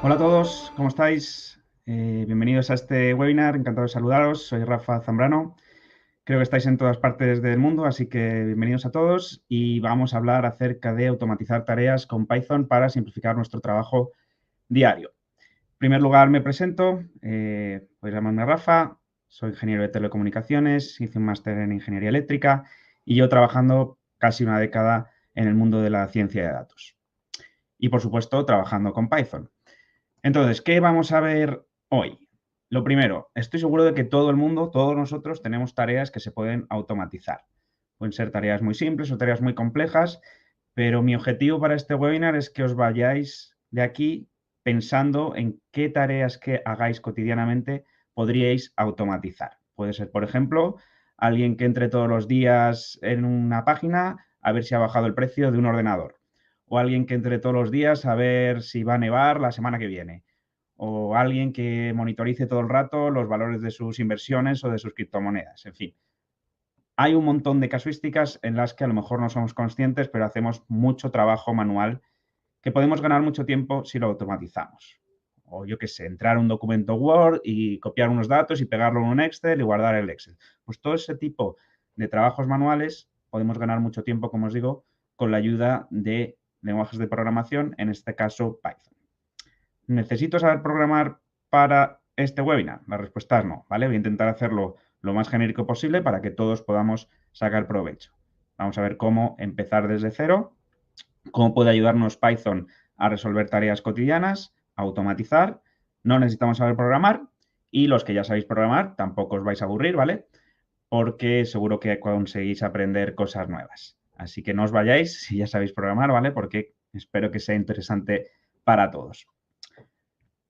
Hola a todos, ¿cómo estáis? Bienvenidos a este webinar, encantado de saludaros. Soy Rafa Zambrano. Creo que estáis en todas partes del mundo, así que bienvenidos a todos y vamos a hablar acerca de automatizar tareas con Python para simplificar nuestro trabajo diario. En primer lugar, me presento. Podéis llamarme Rafa, soy ingeniero de telecomunicaciones, hice un máster en ingeniería eléctrica y yo trabajando casi una década en el mundo de la ciencia de datos. Y, por supuesto, trabajando con Python. Entonces, ¿qué vamos a ver hoy? Lo primero, estoy seguro de que todo el mundo, todos nosotros, tenemos tareas que se pueden automatizar. Pueden ser tareas muy simples o tareas muy complejas, pero mi objetivo para este webinar es que os vayáis de aquí pensando en qué tareas que hagáis cotidianamente podríais automatizar. Puede ser, por ejemplo, alguien que entre todos los días en una página a ver si ha bajado el precio de un ordenador, o alguien que entre todos los días a ver si va a nevar la semana que viene, o alguien que monitorice todo el rato los valores de sus inversiones o de sus criptomonedas. En fin, hay un montón de casuísticas en las que a lo mejor no somos conscientes, pero hacemos mucho trabajo manual que podemos ganar mucho tiempo si lo automatizamos. O yo qué sé, entrar a un documento Word y copiar unos datos y pegarlo en un Excel y guardar el Excel. Pues todo ese tipo de trabajos manuales podemos ganar mucho tiempo, como os digo, con la ayuda de lenguajes de programación, en este caso Python. ¿Necesito saber programar para este webinar? La respuesta es no, ¿vale? Voy a intentar hacerlo lo más genérico posible para que todos podamos sacar provecho. Vamos a ver cómo empezar desde cero, cómo puede ayudarnos Python a resolver tareas cotidianas, a automatizar. No necesitamos saber programar y los que ya sabéis programar tampoco os vais a aburrir, ¿vale? Porque seguro que conseguís aprender cosas nuevas. Así que no os vayáis si ya sabéis programar, ¿vale? Porque espero que sea interesante para todos.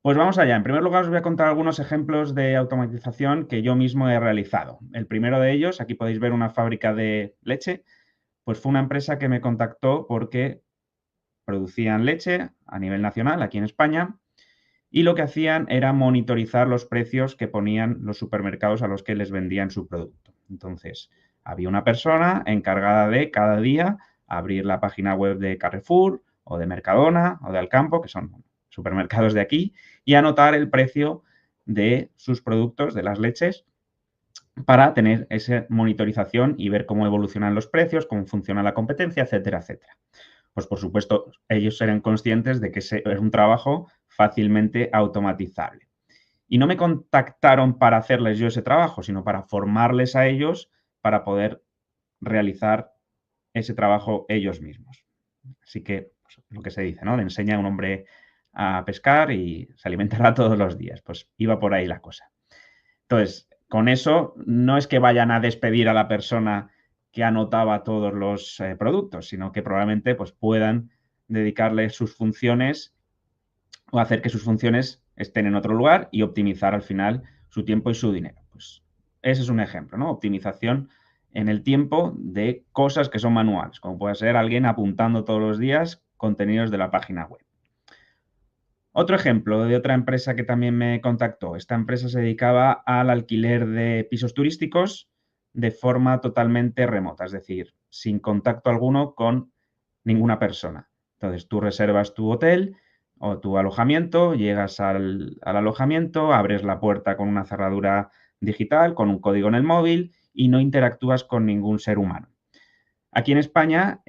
Pues vamos allá. En primer lugar, os voy a contar algunos ejemplos de automatización que yo mismo he realizado. El primero de ellos, aquí podéis ver una fábrica de leche, pues fue una empresa que me contactó porque producían leche a nivel nacional, aquí en España, y lo que hacían era monitorizar los precios que ponían los supermercados a los que les vendían su producto. Entonces, había una persona encargada de cada día abrir la página web de Carrefour o de Mercadona o de Alcampo, que son supermercados de aquí, y anotar el precio de sus productos, de las leches, para tener esa monitorización y ver cómo evolucionan los precios, cómo funciona la competencia, etcétera, etcétera. Pues por supuesto, ellos eran conscientes de que ese es un trabajo fácilmente automatizable. Y no me contactaron para hacerles yo ese trabajo, sino para formarles a ellos para poder realizar ese trabajo ellos mismos. Así que, pues, lo que se dice, ¿no? Le enseña a un hombre a pescar y se alimentará todos los días. Pues iba por ahí la cosa. Entonces, con eso no es que vayan a despedir a la persona que anotaba todos los productos, sino que probablemente pues, puedan dedicarle sus funciones o hacer que sus funciones estén en otro lugar y optimizar al final su tiempo y su dinero. Pues ese es un ejemplo, ¿no? Optimización en el tiempo de cosas que son manuales, como puede ser alguien apuntando todos los días contenidos de la página web. Otro ejemplo de otra empresa que también me contactó. Esta empresa se dedicaba al alquiler de pisos turísticos de forma totalmente remota, es decir, sin contacto alguno con ninguna persona. Entonces, tú reservas tu hotel o tu alojamiento, llegas al alojamiento, abres la puerta con una cerradura digital, con un código en el móvil y no interactúas con ningún ser humano. Aquí en España,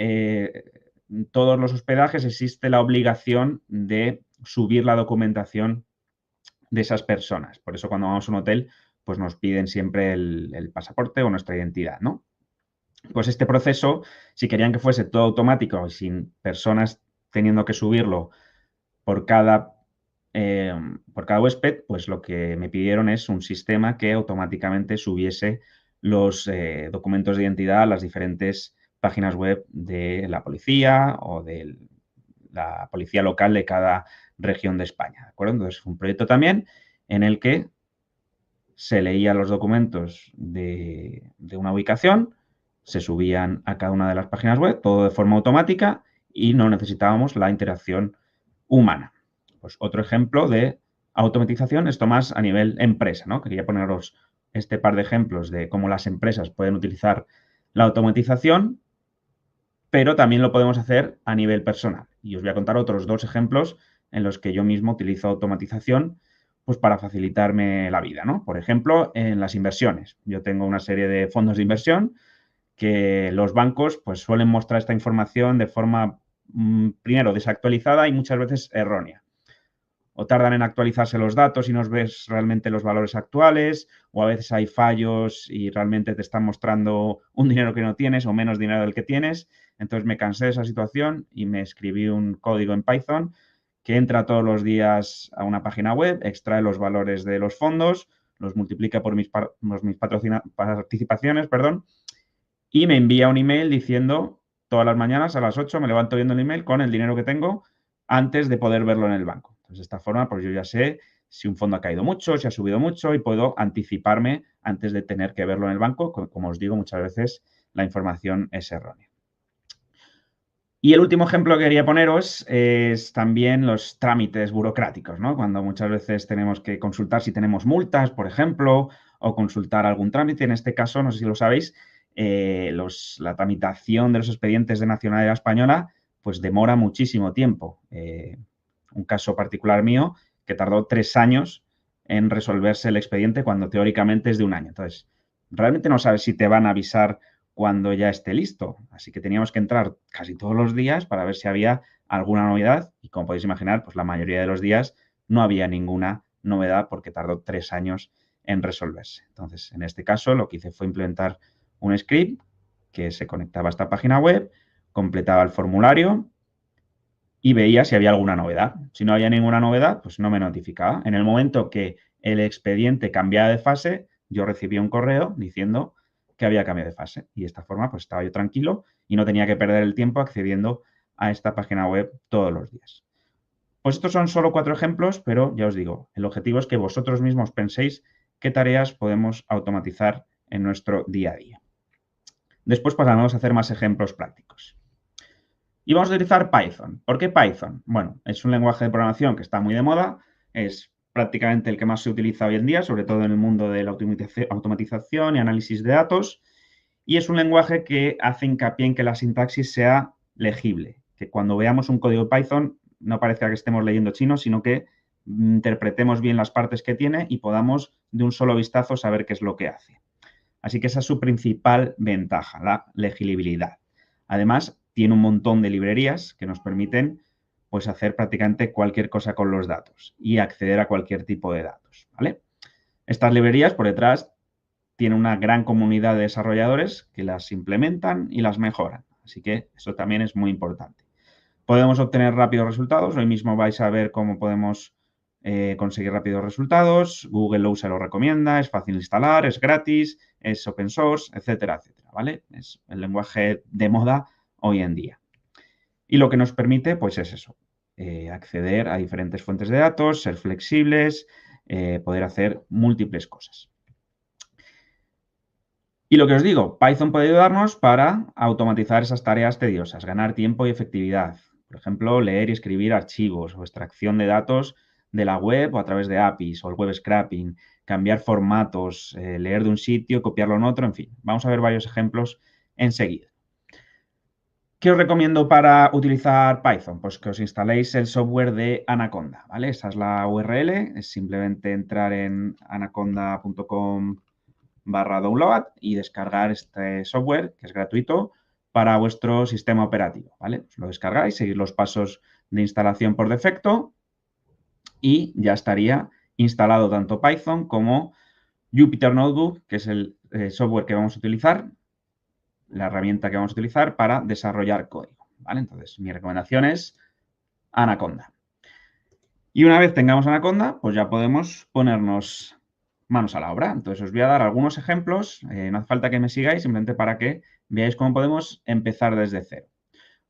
todos los hospedajes existe la obligación de subir la documentación de esas personas. Por eso cuando vamos a un hotel, pues nos piden siempre el pasaporte o nuestra identidad, ¿no? Pues este proceso, si querían que fuese todo automático y sin personas teniendo que subirlo por cada, por cada huésped, pues lo que me pidieron es un sistema que automáticamente subiese los documentos de identidad a las diferentes páginas web de la policía o de la policía local de cada región de España. ¿De acuerdo? Entonces, fue un proyecto también en el que se leían los documentos de una ubicación, se subían a cada una de las páginas web, todo de forma automática y no necesitábamos la interacción humana. Pues otro ejemplo de automatización, esto más a nivel empresa, ¿no? Quería poneros este par de ejemplos de cómo las empresas pueden utilizar la automatización, pero también lo podemos hacer a nivel personal. Y os voy a contar otros dos ejemplos en los que yo mismo utilizo automatización pues para facilitarme la vida, ¿no? Por ejemplo, en las inversiones. Yo tengo una serie de fondos de inversión que los bancos pues suelen mostrar esta información de forma, primero, desactualizada y muchas veces errónea. O tardan en actualizarse los datos y no ves realmente los valores actuales, o a veces hay fallos y realmente te están mostrando un dinero que no tienes o menos dinero del que tienes. Entonces me cansé de esa situación y me escribí un código en Python que entra todos los días a una página web, extrae los valores de los fondos, los multiplica por mis participaciones, y me envía un email diciendo todas las mañanas a las 8 me levanto viendo el email con el dinero que tengo antes de poder verlo en el banco. Entonces, de esta forma, pues yo ya sé si un fondo ha caído mucho, si ha subido mucho y puedo anticiparme antes de tener que verlo en el banco. Como os digo, muchas veces la información es errónea. Y el último ejemplo que quería poneros es también los trámites burocráticos, ¿no? Cuando muchas veces tenemos que consultar si tenemos multas, por ejemplo, o consultar algún trámite. En este caso, no sé si lo sabéis, la tramitación de los expedientes de nacionalidad española pues demora muchísimo tiempo. Un caso particular mío que tardó 3 años en resolverse el expediente cuando teóricamente es de 1 año. Entonces, realmente no sabes si te van a avisar cuando ya esté listo. Así que teníamos que entrar casi todos los días para ver si había alguna novedad y como podéis imaginar, pues la mayoría de los días no había ninguna novedad porque tardó 3 años en resolverse. Entonces, en este caso, lo que hice fue implementar un script que se conectaba a esta página web, completaba el formulario y veía si había alguna novedad. Si no había ninguna novedad, pues no me notificaba. En el momento que el expediente cambiaba de fase, yo recibía un correo diciendo que había cambiado de fase. Y de esta forma, pues estaba yo tranquilo y no tenía que perder el tiempo accediendo a esta página web todos los días. Pues estos son solo 4 ejemplos, pero ya os digo, el objetivo es que vosotros mismos penséis qué tareas podemos automatizar en nuestro día a día. Después pasaremos a hacer más ejemplos prácticos. Y vamos a utilizar Python. ¿Por qué Python? Bueno, es un lenguaje de programación que está muy de moda, es prácticamente el que más se utiliza hoy en día, sobre todo en el mundo de la automatización y análisis de datos, y es un lenguaje que hace hincapié en que la sintaxis sea legible, que cuando veamos un código de Python no parezca que estemos leyendo chino, sino que interpretemos bien las partes que tiene y podamos de un solo vistazo saber qué es lo que hace. Así que esa es su principal ventaja, la legibilidad. Además, tiene un montón de librerías que nos permiten pues, hacer prácticamente cualquier cosa con los datos y acceder a cualquier tipo de datos, ¿vale? Estas librerías, por detrás, tienen una gran comunidad de desarrolladores que las implementan y las mejoran. Así que eso también es muy importante. Podemos obtener rápidos resultados. Hoy mismo vais a ver cómo podemos conseguir rápidos resultados. Google lo usa y lo recomienda. Es fácil de instalar, es gratis, es open source, etcétera, etcétera, ¿vale? Es el lenguaje de moda hoy en día. Y lo que nos permite, pues es eso, acceder a diferentes fuentes de datos, ser flexibles, poder hacer múltiples cosas. Y lo que os digo, Python puede ayudarnos para automatizar esas tareas tediosas, ganar tiempo y efectividad. Por ejemplo, leer y escribir archivos o extracción de datos de la web o a través de APIs o el web scraping, cambiar formatos, leer de un sitio, copiarlo en otro, en fin. Vamos a ver varios ejemplos enseguida. ¿Qué os recomiendo para utilizar Python? Pues que os instaléis el software de Anaconda, ¿vale? Esa es la URL, es simplemente entrar en anaconda.com/download y descargar este software, que es gratuito, para vuestro sistema operativo, ¿vale? Os lo descargáis, seguís los pasos de instalación por defecto y ya estaría instalado tanto Python como Jupyter Notebook, que es el software que vamos a utilizar, la herramienta que vamos a utilizar para desarrollar código, ¿vale? Entonces, mi recomendación es Anaconda. Y una vez tengamos Anaconda, pues ya podemos ponernos manos a la obra. Entonces, os voy a dar algunos ejemplos, no hace falta que me sigáis, simplemente para que veáis cómo podemos empezar desde cero.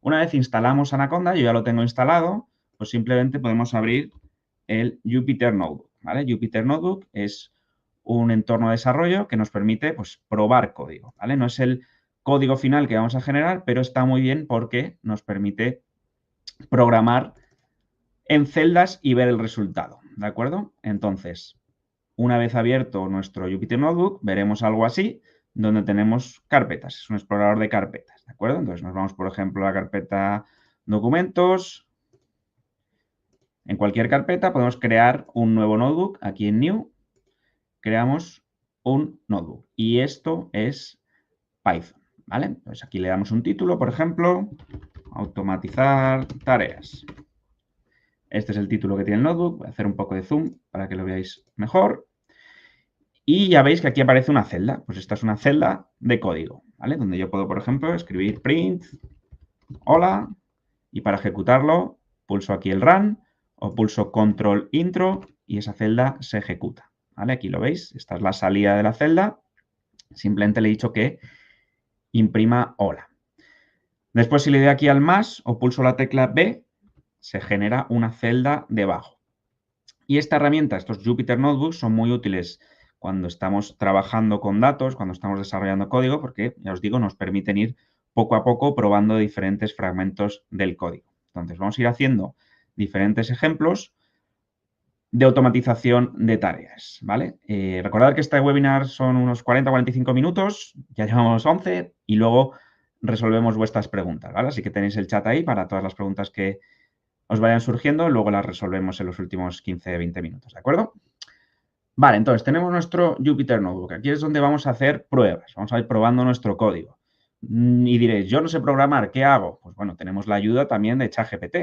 Una vez instalamos Anaconda, yo ya lo tengo instalado, pues simplemente podemos abrir el Jupyter Notebook, ¿vale? Jupyter Notebook es un entorno de desarrollo que nos permite, pues, probar código, ¿vale? No es el código final que vamos a generar, pero está muy bien porque nos permite programar en celdas y ver el resultado, ¿de acuerdo? Entonces, una vez abierto nuestro Jupyter Notebook, veremos algo así, donde tenemos carpetas. Es un explorador de carpetas, ¿de acuerdo? Entonces, nos vamos, por ejemplo, a la carpeta documentos En cualquier carpeta podemos crear un nuevo notebook. Aquí en New creamos un notebook. Y esto es Python, ¿vale? Entonces aquí le damos un título, por ejemplo, automatizar tareas. Este es el título que tiene el notebook. Voy a hacer un poco de zoom para que lo veáis mejor. Y ya veis que aquí aparece una celda. Pues esta es una celda de código, ¿vale? Donde yo puedo, por ejemplo, escribir print, hola, y para ejecutarlo pulso aquí el run o pulso control intro y esa celda se ejecuta, ¿vale? Aquí lo veis, esta es la salida de la celda. Simplemente le he dicho que imprima hola. Después, si le doy aquí al más o pulso la tecla B, se genera una celda debajo. Y esta herramienta, estos Jupyter Notebooks, son muy útiles cuando estamos trabajando con datos, cuando estamos desarrollando código, porque, ya os digo, nos permiten ir poco a poco probando diferentes fragmentos del código. Entonces, vamos a ir haciendo diferentes ejemplos de automatización de tareas, ¿vale? Recordad que este webinar son unos 40-45 minutos, ya llevamos 11 y luego resolvemos vuestras preguntas, ¿vale? Así que tenéis el chat ahí para todas las preguntas que os vayan surgiendo, luego las resolvemos en los últimos 15-20 minutos, ¿de acuerdo? Vale, entonces tenemos nuestro Jupyter Notebook. Aquí es donde vamos a hacer pruebas, vamos a ir probando nuestro código. Y diréis, yo no sé programar, ¿qué hago? Pues bueno, tenemos la ayuda también de ChatGPT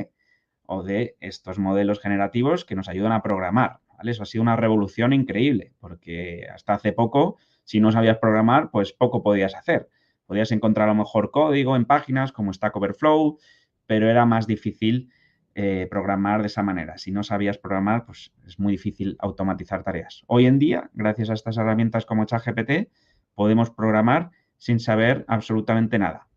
o de estos modelos generativos que nos ayudan a programar, ¿vale? Eso ha sido una revolución increíble, porque hasta hace poco, si no sabías programar, pues poco podías hacer. Podías encontrar a lo mejor código en páginas como Stack Overflow, pero era más difícil programar de esa manera. Si no sabías programar, pues es muy difícil automatizar tareas. Hoy en día, gracias a estas herramientas como ChatGPT, podemos programar sin saber absolutamente nada.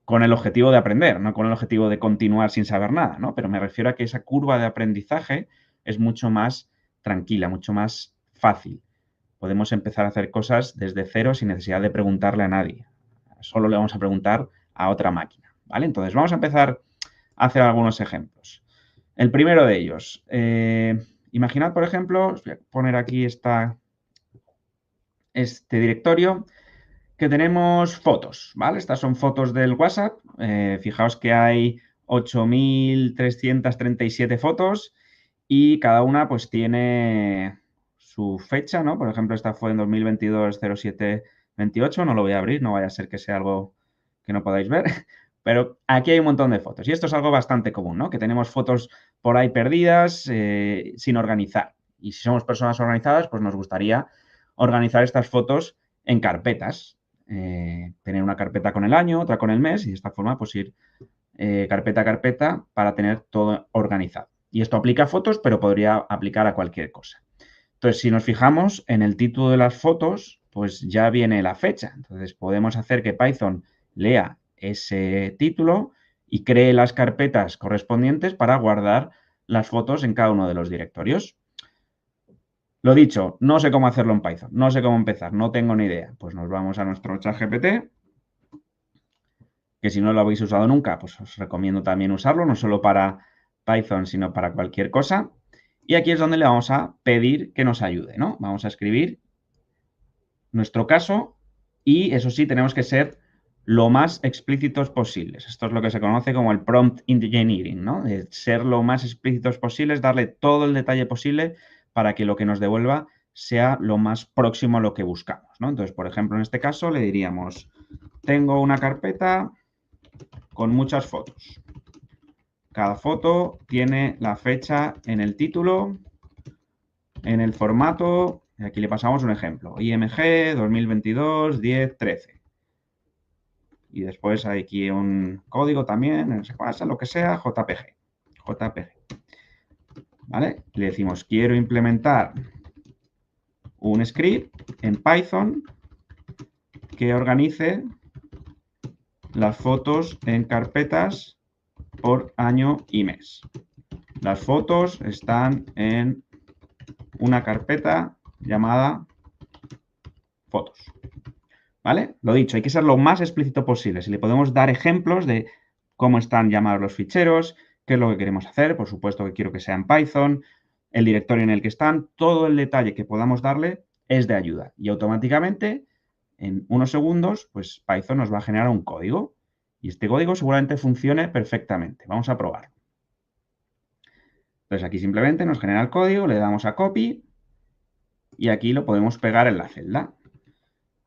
Con el objetivo de aprender, no con el objetivo de continuar sin saber nada, ¿no? Pero me refiero a que esa curva de aprendizaje es mucho más tranquila, mucho más fácil. Podemos empezar a hacer cosas desde cero sin necesidad de preguntarle a nadie. Solo le vamos a preguntar a otra máquina, ¿vale? Entonces, vamos a empezar a hacer algunos ejemplos. El primero de ellos. Imaginad, por ejemplo, os voy a poner aquí este directorio, que tenemos fotos, ¿vale? Estas son fotos del WhatsApp. Fijaos que hay 8.337 fotos y cada una pues tiene su fecha, ¿no? Por ejemplo, esta fue en 2022-07-28. No lo voy a abrir, no vaya a ser que sea algo que no podáis ver. Pero aquí hay un montón de fotos y esto es algo bastante común, ¿no? Que tenemos fotos por ahí perdidas sin organizar. Y si somos personas organizadas, pues nos gustaría organizar estas fotos en carpetas. Tener una carpeta con el año, otra con el mes y de esta forma pues ir carpeta a carpeta para tener todo organizado. Y esto aplica a fotos, pero podría aplicar a cualquier cosa. Entonces, si nos fijamos en el título de las fotos, pues ya viene la fecha. Entonces, podemos hacer que Python lea ese título y cree las carpetas correspondientes para guardar las fotos en cada uno de los directorios. Lo dicho, no sé cómo hacerlo en Python, no sé cómo empezar, no tengo ni idea. Pues nos vamos a nuestro ChatGPT, que si no lo habéis usado nunca, pues os recomiendo también usarlo, no solo para Python, sino para cualquier cosa. Y aquí es donde le vamos a pedir que nos ayude, ¿no? Vamos a escribir nuestro caso y eso sí, tenemos que ser lo más explícitos posibles. Esto es lo que se conoce como el prompt engineering, ¿no? De ser lo más explícitos posibles, darle todo el detalle posible para que lo que nos devuelva sea lo más próximo a lo que buscamos, ¿no? Entonces, por ejemplo, en este caso le diríamos, tengo una carpeta con muchas fotos. Cada foto tiene la fecha en el título, en el formato, y aquí le pasamos un ejemplo, IMG 2022 10 13. Y después hay aquí un código también, no sé cuál, lo que sea, JPG. ¿Vale? Le decimos, quiero implementar un script en Python que organice las fotos en carpetas por año y mes. Las fotos están en una carpeta llamada fotos. ¿Vale? Lo dicho, hay que ser lo más explícito posible. Si le podemos dar ejemplos de cómo están llamados los ficheros, qué es lo que queremos hacer, por supuesto que quiero que sea en Python, el directorio en el que están, todo el detalle que podamos darle es de ayuda. Y automáticamente, en unos segundos, pues Python nos va a generar un código. Y este código seguramente funcione perfectamente. Vamos a probarlo. Entonces aquí simplemente nos genera el código, le damos a copy y aquí lo podemos pegar en la celda.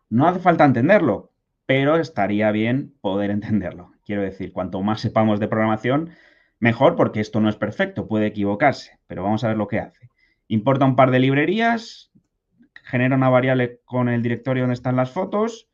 No hace falta entenderlo, pero estaría bien poder entenderlo. Quiero decir, cuanto más sepamos de programación, mejor, porque esto no es perfecto, puede equivocarse, pero vamos a ver lo que hace. Importa un par de librerías, genera una variable con el directorio donde están las fotos.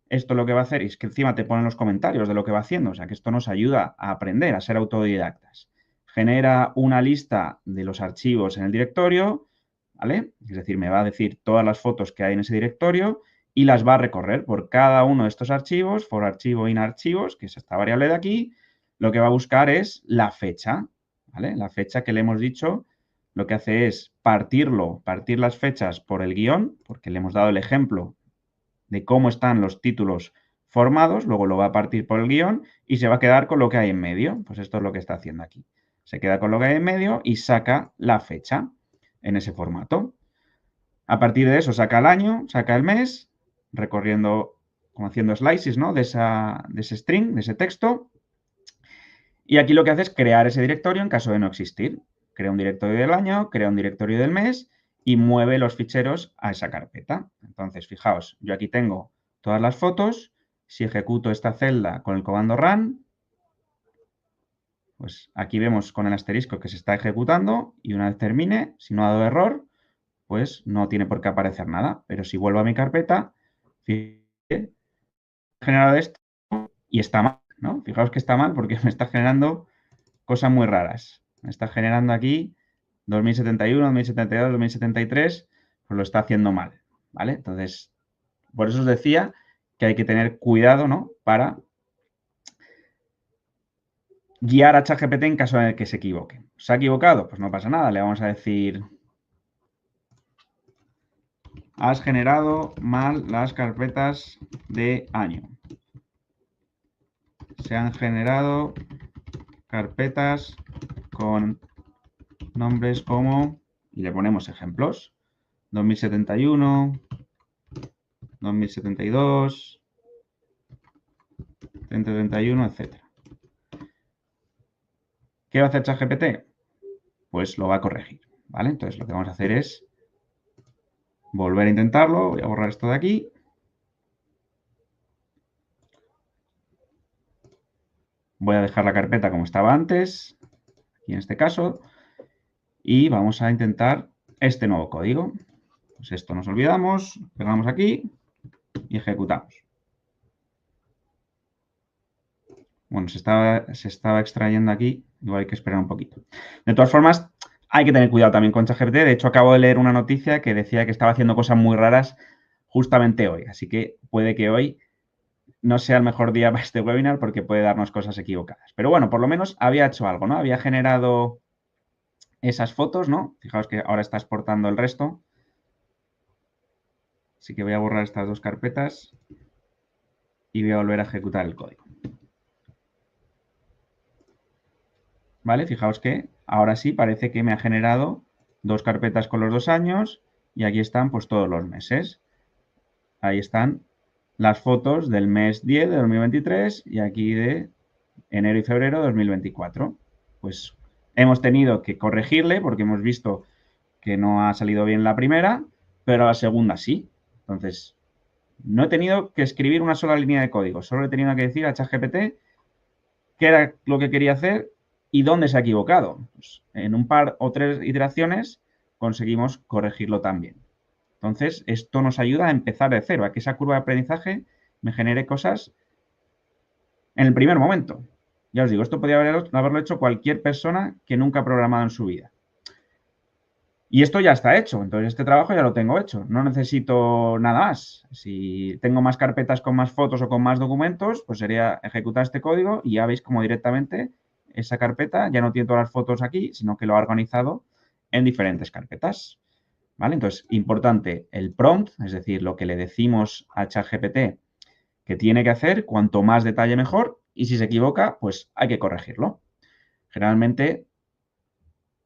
Esto lo que va a hacer es que encima te ponen los comentarios de lo que va haciendo, o sea que esto nos ayuda a aprender, a ser autodidactas. Genera una lista de los archivos en el directorio, ¿vale? Es decir, me va a decir todas las fotos que hay en ese directorio y las va a recorrer por cada uno de estos archivos, for archivo in archivos, que es esta variable de aquí. Lo que va a buscar es la fecha, ¿vale? La fecha que le hemos dicho, lo que hace es partir las fechas por el guión, porque le hemos dado el ejemplo de cómo están los títulos formados, luego lo va a partir por el guión y se va a quedar con lo que hay en medio. Pues esto es lo que está haciendo aquí. Se queda con lo que hay en medio y saca la fecha en ese formato. A partir de eso saca el año, saca el mes, recorriendo, como haciendo slices, ¿no? de ese string, de ese texto. Y aquí lo que hace es crear ese directorio en caso de no existir. Crea un directorio del año, crea un directorio del mes y mueve los ficheros a esa carpeta. Entonces, fijaos, yo aquí tengo todas las fotos. Si ejecuto esta celda con el comando run, pues aquí vemos con el asterisco que se está ejecutando y una vez termine, si no ha dado error, pues no tiene por qué aparecer nada. Pero si vuelvo a mi carpeta, fíjate, he generado esto y está mal, ¿no? Fijaos que está mal porque me está generando cosas muy raras. Me está generando aquí 2071, 2072, 2073, pues lo está haciendo mal, ¿vale? Entonces, por eso os decía que hay que tener cuidado, ¿no? Para guiar a ChatGPT en caso de que se equivoque. ¿Se ha equivocado? Pues no pasa nada, le vamos a decir: has generado mal las carpetas de año. Se han generado carpetas con nombres como, y le ponemos ejemplos, 2071, 2072, 3031, etc. ¿Qué va a hacer ChatGPT? Pues lo va a corregir, ¿vale? Entonces lo que vamos a hacer es volver a intentarlo. Voy a borrar esto de aquí. Voy a dejar la carpeta como estaba antes, aquí en este caso, y vamos a intentar este nuevo código. Pues esto nos olvidamos, pegamos aquí y ejecutamos. Bueno, se estaba extrayendo aquí, igual hay que esperar un poquito. De todas formas, hay que tener cuidado también con ChatGPT. De hecho, acabo de leer una noticia que decía que estaba haciendo cosas muy raras justamente hoy. Así que puede que hoy no sea el mejor día para este webinar porque puede darnos cosas equivocadas. Pero bueno, por lo menos había hecho algo, ¿no? Había generado esas fotos, ¿no? Fijaos que ahora está exportando el resto. Así que voy a borrar estas dos carpetas y voy a volver a ejecutar el código. ¿Vale? Fijaos que ahora sí parece que me ha generado dos carpetas con los 2 años y aquí están pues todos los meses. Ahí están las fotos del mes 10 de 2023 y aquí de enero y febrero de 2024. Pues hemos tenido que corregirle porque hemos visto que no ha salido bien la primera, pero la segunda sí. Entonces, no he tenido que escribir una sola línea de código, solo he tenido que decir a ChatGPT qué era lo que quería hacer y dónde se ha equivocado. Pues en un par o tres iteraciones conseguimos corregirlo también. Entonces, esto nos ayuda a empezar de cero, a que esa curva de aprendizaje me genere cosas en el primer momento. Ya os digo, esto podría haberlo hecho cualquier persona que nunca ha programado en su vida. Y esto ya está hecho, entonces este trabajo ya lo tengo hecho, no necesito nada más. Si tengo más carpetas con más fotos o con más documentos, pues sería ejecutar este código y ya veis como directamente esa carpeta ya no tiene todas las fotos aquí, sino que lo ha organizado en diferentes carpetas. ¿Vale? Entonces, importante el prompt, es decir, lo que le decimos a ChatGPT que tiene que hacer, cuanto más detalle mejor, y si se equivoca, pues hay que corregirlo. Generalmente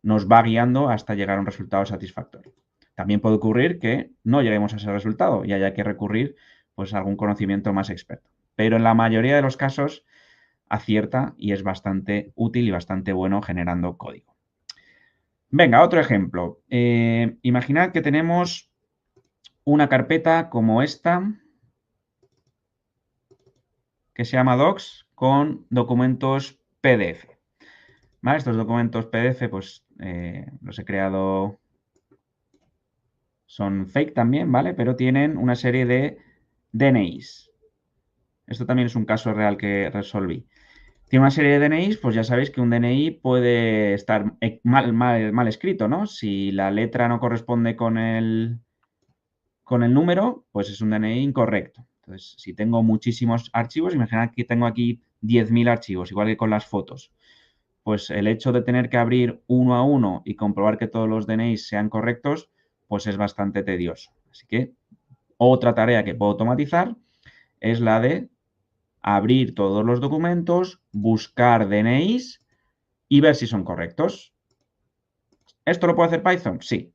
nos va guiando hasta llegar a un resultado satisfactorio. También puede ocurrir que no lleguemos a ese resultado y haya que recurrir pues, a algún conocimiento más experto. Pero en la mayoría de los casos acierta y es bastante útil y bastante bueno generando código. Venga, otro ejemplo. Imaginad que tenemos una carpeta como esta, que se llama Docs, con documentos PDF. ¿Vale? Estos documentos PDF, pues los he creado, son fake también, ¿vale? Pero tienen una serie de DNIs. Esto también es un caso real que resolví. Tiene una serie de DNIs, pues ya sabéis que un DNI puede estar mal escrito, ¿no? Si la letra no corresponde con el número, pues es un DNI incorrecto. Entonces, si tengo muchísimos archivos, imaginad que tengo aquí 10.000 archivos, igual que con las fotos. Pues el hecho de tener que abrir uno a uno y comprobar que todos los DNIs sean correctos, pues es bastante tedioso. Así que otra tarea que puedo automatizar es la de abrir todos los documentos, buscar DNIs y ver si son correctos. ¿Esto lo puede hacer Python? Sí.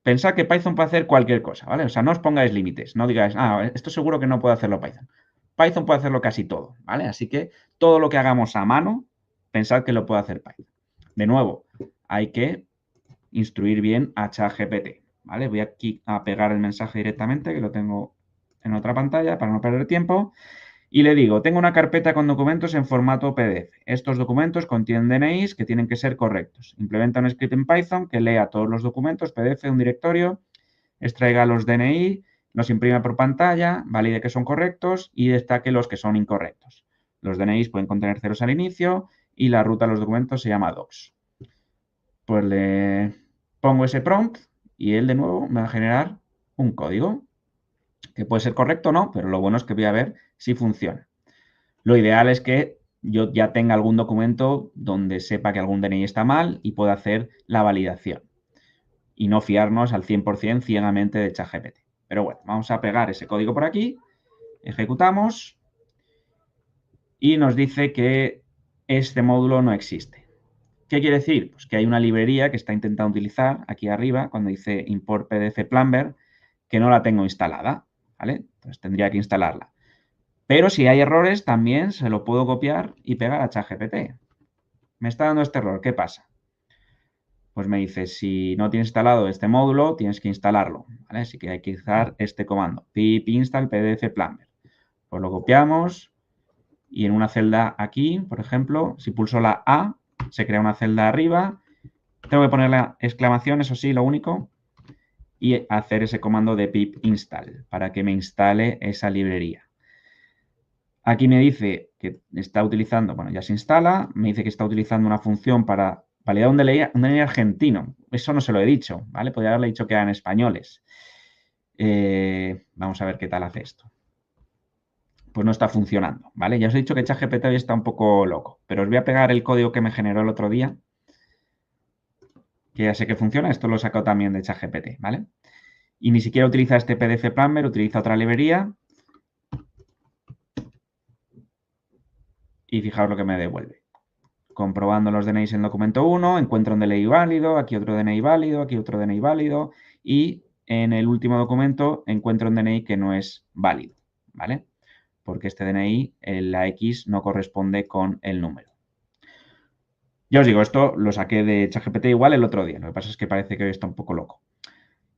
Pensad que Python puede hacer cualquier cosa, ¿vale? O sea, no os pongáis límites, no digáis, esto seguro que no puede hacerlo Python. Python puede hacerlo casi todo, ¿vale? Así que todo lo que hagamos a mano, pensad que lo puede hacer Python. De nuevo, hay que instruir bien a ChatGPT, ¿vale? Voy aquí a pegar el mensaje directamente, que lo tengo en otra pantalla para no perder tiempo. Y le digo, tengo una carpeta con documentos en formato PDF. Estos documentos contienen DNIs que tienen que ser correctos. Implementa un script en Python que lea todos los documentos PDF de un directorio, extraiga los DNI, los imprime por pantalla, valide que son correctos y destaque los que son incorrectos. Los DNIs pueden contener ceros al inicio y la ruta de los documentos se llama docs. Pues le pongo ese prompt y él de nuevo me va a generar un código que puede ser correcto o no, pero lo bueno es que voy a ver si funciona. Lo ideal es que yo ya tenga algún documento donde sepa que algún DNI está mal y pueda hacer la validación y no fiarnos al 100% ciegamente de ChatGPT. Pero bueno, vamos a pegar ese código por aquí, ejecutamos y nos dice que este módulo no existe. ¿Qué quiere decir? Pues que hay una librería que está intentando utilizar aquí arriba cuando dice import PDF Plumber que no la tengo instalada, ¿vale? Entonces tendría que instalarla. Pero si hay errores, también se lo puedo copiar y pegar a ChatGPT. Me está dando este error, ¿qué pasa? Pues me dice, si no tienes instalado este módulo, tienes que instalarlo, ¿vale? Así que hay que usar este comando, pip install pdf plumber. Pues lo copiamos y en una celda aquí, por ejemplo, si pulso la A, se crea una celda arriba. Tengo que poner la exclamación, eso sí, lo único, y hacer ese comando de pip install para que me instale esa librería. Aquí me dice que está utilizando, bueno, ya se instala, me dice que está utilizando una función para validar un DNI argentino. Eso no se lo he dicho, ¿vale? Podría haberle dicho que eran españoles. Vamos a ver qué tal hace esto. Pues no está funcionando, ¿vale? Ya os he dicho que ChatGPT hoy está un poco loco, pero os voy a pegar el código que me generó el otro día, que ya sé que funciona. Esto lo he sacado también de ChatGPT, ¿vale? Y ni siquiera utiliza este PDF Plumber, utiliza otra librería. Y fijaos lo que me devuelve. Comprobando los DNIs en documento 1, encuentro un DNI válido, aquí otro DNI válido, aquí otro DNI válido y en el último documento encuentro un DNI que no es válido, ¿vale? Porque este DNI, la X no corresponde con el número. Ya os digo, esto lo saqué de ChatGPT igual el otro día, lo que pasa es que parece que hoy está un poco loco.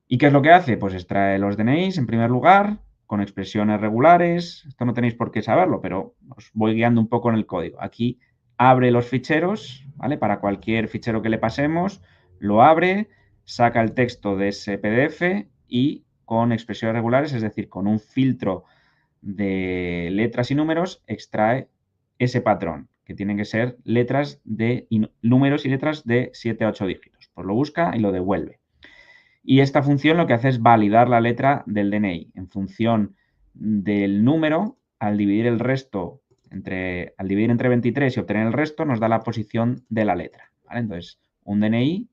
¿Y qué es lo que hace? Pues extrae los DNIs en primer lugar, con expresiones regulares. Esto no tenéis por qué saberlo, pero os voy guiando un poco en el código. Aquí abre los ficheros, ¿vale? Para cualquier fichero que le pasemos, lo abre, saca el texto de ese PDF y con expresiones regulares, es decir, con un filtro de letras y números, extrae ese patrón, que tienen que ser números y letras de 7 a 8 dígitos. Pues lo busca y lo devuelve. Y esta función lo que hace es validar la letra del DNI en función del número. Al dividir el resto al dividir entre 23 y obtener el resto, nos da la posición de la letra, ¿vale? Entonces, un DNI,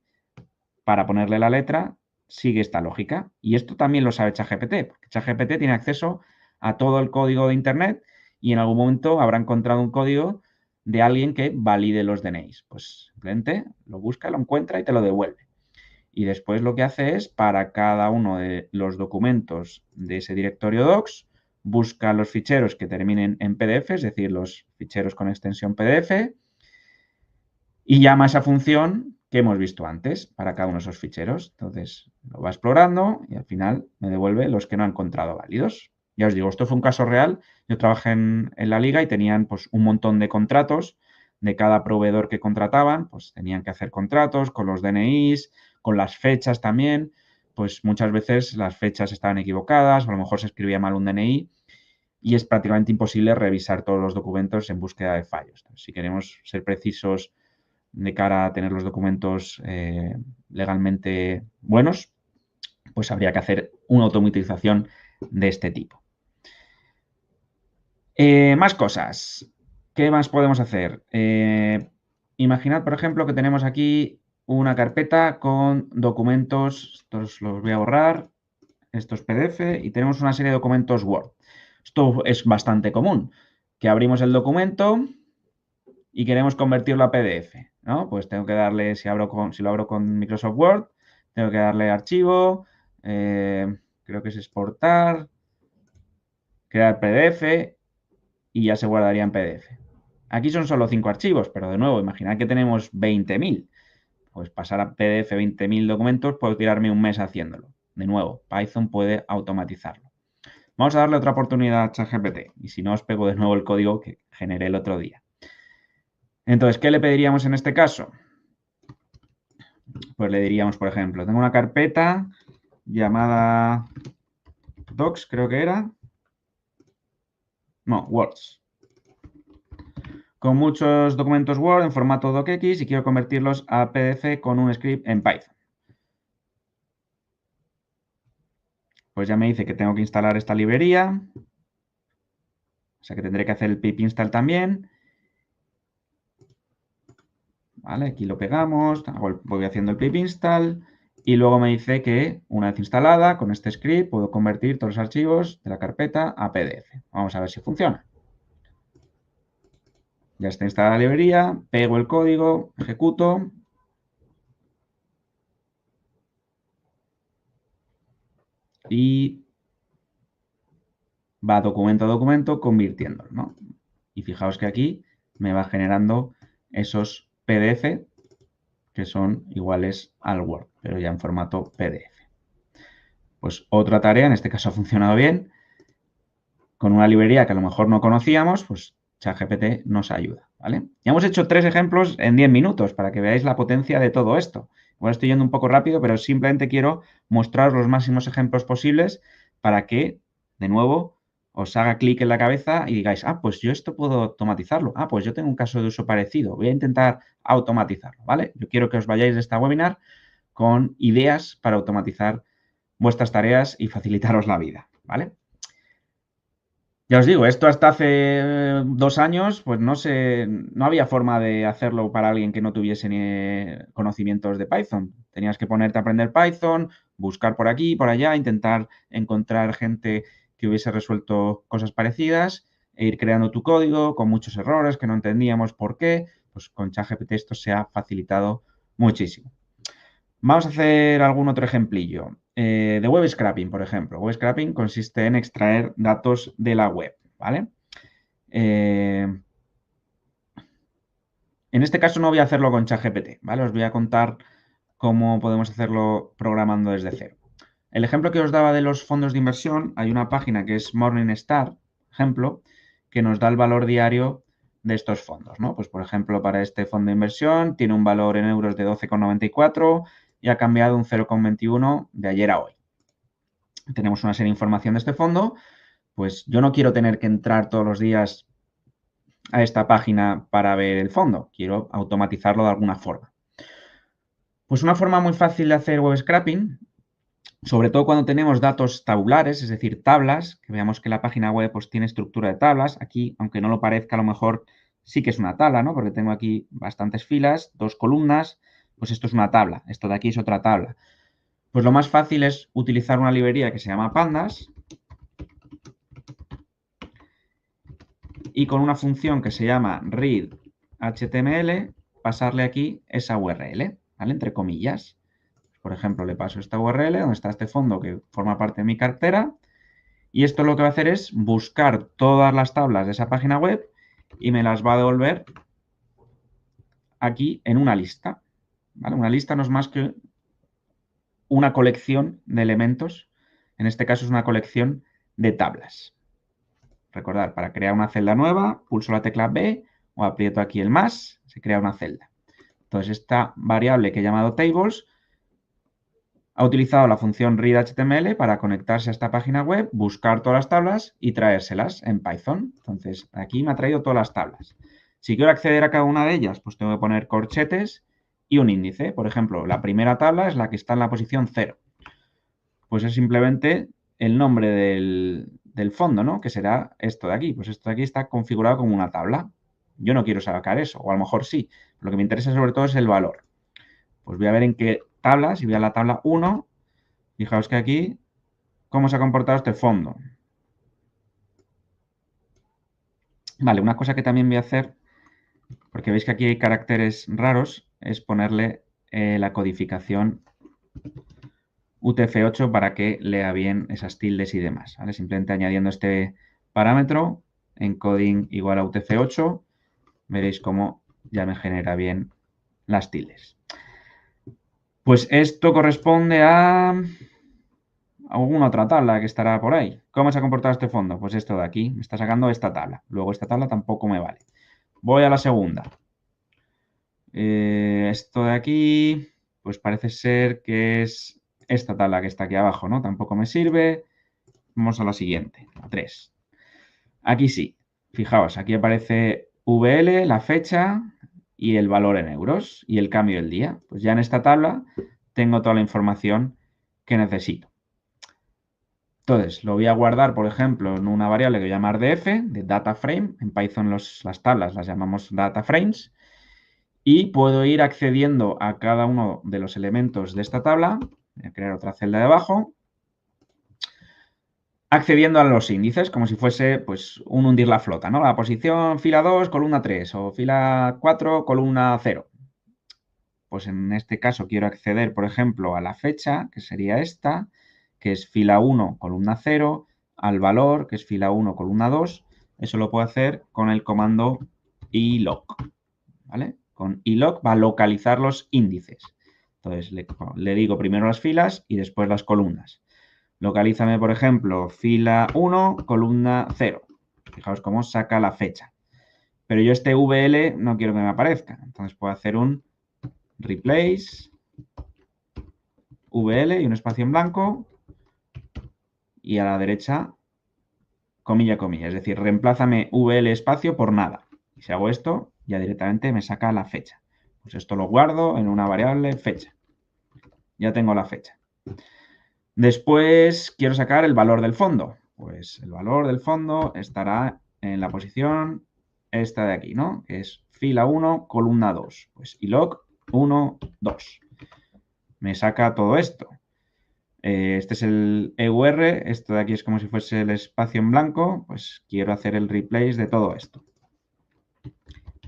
para ponerle la letra, sigue esta lógica. Y esto también lo sabe ChatGPT, porque ChatGPT tiene acceso a todo el código de Internet y en algún momento habrá encontrado un código de alguien que valide los DNIs. Pues simplemente lo busca, lo encuentra y te lo devuelve. Y después lo que hace es, para cada uno de los documentos de ese directorio docs, busca los ficheros que terminen en PDF, es decir, los ficheros con extensión PDF, y llama a esa función que hemos visto antes para cada uno de esos ficheros. Entonces, lo va explorando y al final me devuelve los que no ha encontrado válidos. Ya os digo, esto fue un caso real. Yo trabajé en la liga y tenían pues un montón de contratos de cada proveedor que contrataban, pues tenían que hacer contratos con los DNIs, con las fechas también, pues muchas veces las fechas estaban equivocadas o a lo mejor se escribía mal un DNI y es prácticamente imposible revisar todos los documentos en búsqueda de fallos. Entonces, si queremos ser precisos de cara a tener los documentos legalmente buenos, pues habría que hacer una automatización de este tipo. Más cosas. ¿Qué más podemos hacer? Imaginad, por ejemplo, que tenemos aquí una carpeta con documentos, estos los voy a borrar, estos PDF, y tenemos una serie de documentos Word. Esto es bastante común, que abrimos el documento y queremos convertirlo a PDF, ¿no? Pues tengo que darle, si lo abro con Microsoft Word, tengo que darle archivo, creo que es exportar, crear PDF y ya se guardaría en PDF. Aquí son solo 5 archivos, pero de nuevo, imaginad que tenemos 20.000. Pues pasar a PDF 20.000 documentos puedo tirarme un mes haciéndolo. De nuevo, Python puede automatizarlo. Vamos a darle otra oportunidad a ChatGPT y si no os pego de nuevo el código que generé el otro día. Entonces, ¿qué le pediríamos en este caso? Pues le diríamos, por ejemplo, tengo una carpeta llamada Docs, creo que era. No, Words. Con muchos documentos Word en formato docx y quiero convertirlos a PDF con un script en Python. Pues ya me dice que tengo que instalar esta librería. O sea que tendré que hacer el pip install también. Vale, aquí lo pegamos, voy haciendo el pip install y luego me dice que una vez instalada con este script puedo convertir todos los archivos de la carpeta a PDF. Vamos a ver si funciona. Ya está instalada la librería, pego el código, ejecuto. Y va documento a documento convirtiéndolo, ¿no? Y fijaos que aquí me va generando esos PDF que son iguales al Word, pero ya en formato PDF. Pues otra tarea, en este caso ha funcionado bien, con una librería que a lo mejor no conocíamos, pues ChatGPT nos ayuda, ¿vale? Ya hemos hecho 3 ejemplos en 10 minutos para que veáis la potencia de todo esto. Igual estoy yendo un poco rápido, pero simplemente quiero mostraros los máximos ejemplos posibles para que, de nuevo, os haga clic en la cabeza y digáis, ah, pues yo esto puedo automatizarlo. Ah, pues yo tengo un caso de uso parecido. Voy a intentar automatizarlo, ¿vale? Yo quiero que os vayáis de esta webinar con ideas para automatizar vuestras tareas y facilitaros la vida, ¿vale? Ya os digo, esto hasta hace 2 años, pues no había forma de hacerlo para alguien que no tuviese ni conocimientos de Python. Tenías que ponerte a aprender Python, buscar por aquí, por allá, intentar encontrar gente que hubiese resuelto cosas parecidas e ir creando tu código con muchos errores que no entendíamos por qué. Pues con ChatGPT esto se ha facilitado muchísimo. Vamos a hacer algún otro ejemplillo. De web scraping, por ejemplo. Web scraping consiste en extraer datos de la web, ¿vale? En este caso no voy a hacerlo con ChatGPT, ¿vale? Os voy a contar cómo podemos hacerlo programando desde cero. El ejemplo que os daba de los fondos de inversión, hay una página que es Morningstar, ejemplo, que nos da el valor diario de estos fondos, ¿no? Pues, por ejemplo, para este fondo de inversión tiene un valor en euros de 12,94 y ha cambiado un 0,21 de ayer a hoy. Tenemos una serie de información de este fondo, pues yo no quiero tener que entrar todos los días a esta página para ver el fondo, quiero automatizarlo de alguna forma. Pues una forma muy fácil de hacer web scraping, sobre todo cuando tenemos datos tabulares, es decir, tablas, que veamos que la página web pues, tiene estructura de tablas. Aquí, aunque no lo parezca, a lo mejor sí que es una tabla, ¿no? Porque tengo aquí bastantes filas, 2 columnas, pues esto es una tabla, esto de aquí es otra tabla. Pues lo más fácil es utilizar una librería que se llama Pandas y con una función que se llama read.html pasarle aquí esa URL, ¿vale? Entre comillas. Por ejemplo, le paso esta URL donde está este fondo que forma parte de mi cartera y esto lo que va a hacer es buscar todas las tablas de esa página web y me las va a devolver aquí en una lista. ¿vale? Una lista no es más que una colección de elementos. En este caso es una colección de tablas. Recordad, para crear una celda nueva, pulso la tecla B o aprieto aquí el más, se crea una celda. Entonces, esta variable que he llamado tables ha utilizado la función readHTML para conectarse a esta página web, buscar todas las tablas y traérselas en Python. Entonces, aquí me ha traído todas las tablas. Si quiero acceder a cada una de ellas, pues tengo que poner corchetes y un índice. Por ejemplo, la primera tabla es la que está en la posición 0. Pues es simplemente el nombre del fondo, ¿no? Que será esto de aquí. Pues esto de aquí está configurado como una tabla. Yo no quiero sacar eso, o a lo mejor sí. Lo que me interesa sobre todo es el valor. Pues voy a ver en qué tabla, si voy a la tabla 1, fijaos que aquí, cómo se ha comportado este fondo. Vale, una cosa que también voy a hacer, porque veis que aquí hay caracteres raros, es ponerle la codificación UTF-8 para que lea bien esas tildes y demás. ¿Vale? Simplemente añadiendo este parámetro, encoding igual a UTF-8, veréis cómo ya me genera bien las tildes. Pues esto corresponde a alguna otra tabla que estará por ahí. ¿Cómo se ha comportado este fondo? Pues esto de aquí, me está sacando esta tabla. Luego esta tabla tampoco me vale. Voy a la segunda. Esto de aquí, pues parece ser que es esta tabla que está aquí abajo, ¿no? Tampoco me sirve. Vamos a la siguiente, la 3. Aquí sí. Fijaos, aquí aparece VL, la fecha y el valor en euros y el cambio del día. Pues ya en esta tabla tengo toda la información que necesito. Entonces, lo voy a guardar, por ejemplo, en una variable que voy a llamar df, de data frame. En Python las tablas las llamamos data frames. Y puedo ir accediendo a cada uno de los elementos de esta tabla. Voy a crear otra celda debajo. Accediendo a los índices, como si fuese pues, un hundir la flota, ¿no? La posición fila 2, columna 3 o fila 4, columna 0. Pues en este caso quiero acceder, por ejemplo, a la fecha, que sería esta, que es fila 1, columna 0, al valor, que es fila 1, columna 2. Eso lo puedo hacer con el comando iloc, ¿vale? Con iloc va a localizar los índices. Entonces le digo primero las filas y después las columnas. Localízame, por ejemplo, fila 1, columna 0. Fijaos cómo saca la fecha. Pero yo este VL no quiero que me aparezca. Entonces puedo hacer un replace VL y un espacio en blanco. Y a la derecha, comilla, comilla. Es decir, reemplázame VL espacio por nada. Y si hago esto, ya directamente me saca la fecha. Pues esto lo guardo en una variable fecha. Ya tengo la fecha. Después quiero sacar el valor del fondo. Pues el valor del fondo estará en la posición esta de aquí, ¿no? Que es fila 1, columna 2. Pues iloc 1, 2. Me saca todo esto. Este es el EUR, esto de aquí es como si fuese el espacio en blanco, pues quiero hacer el replace de todo esto.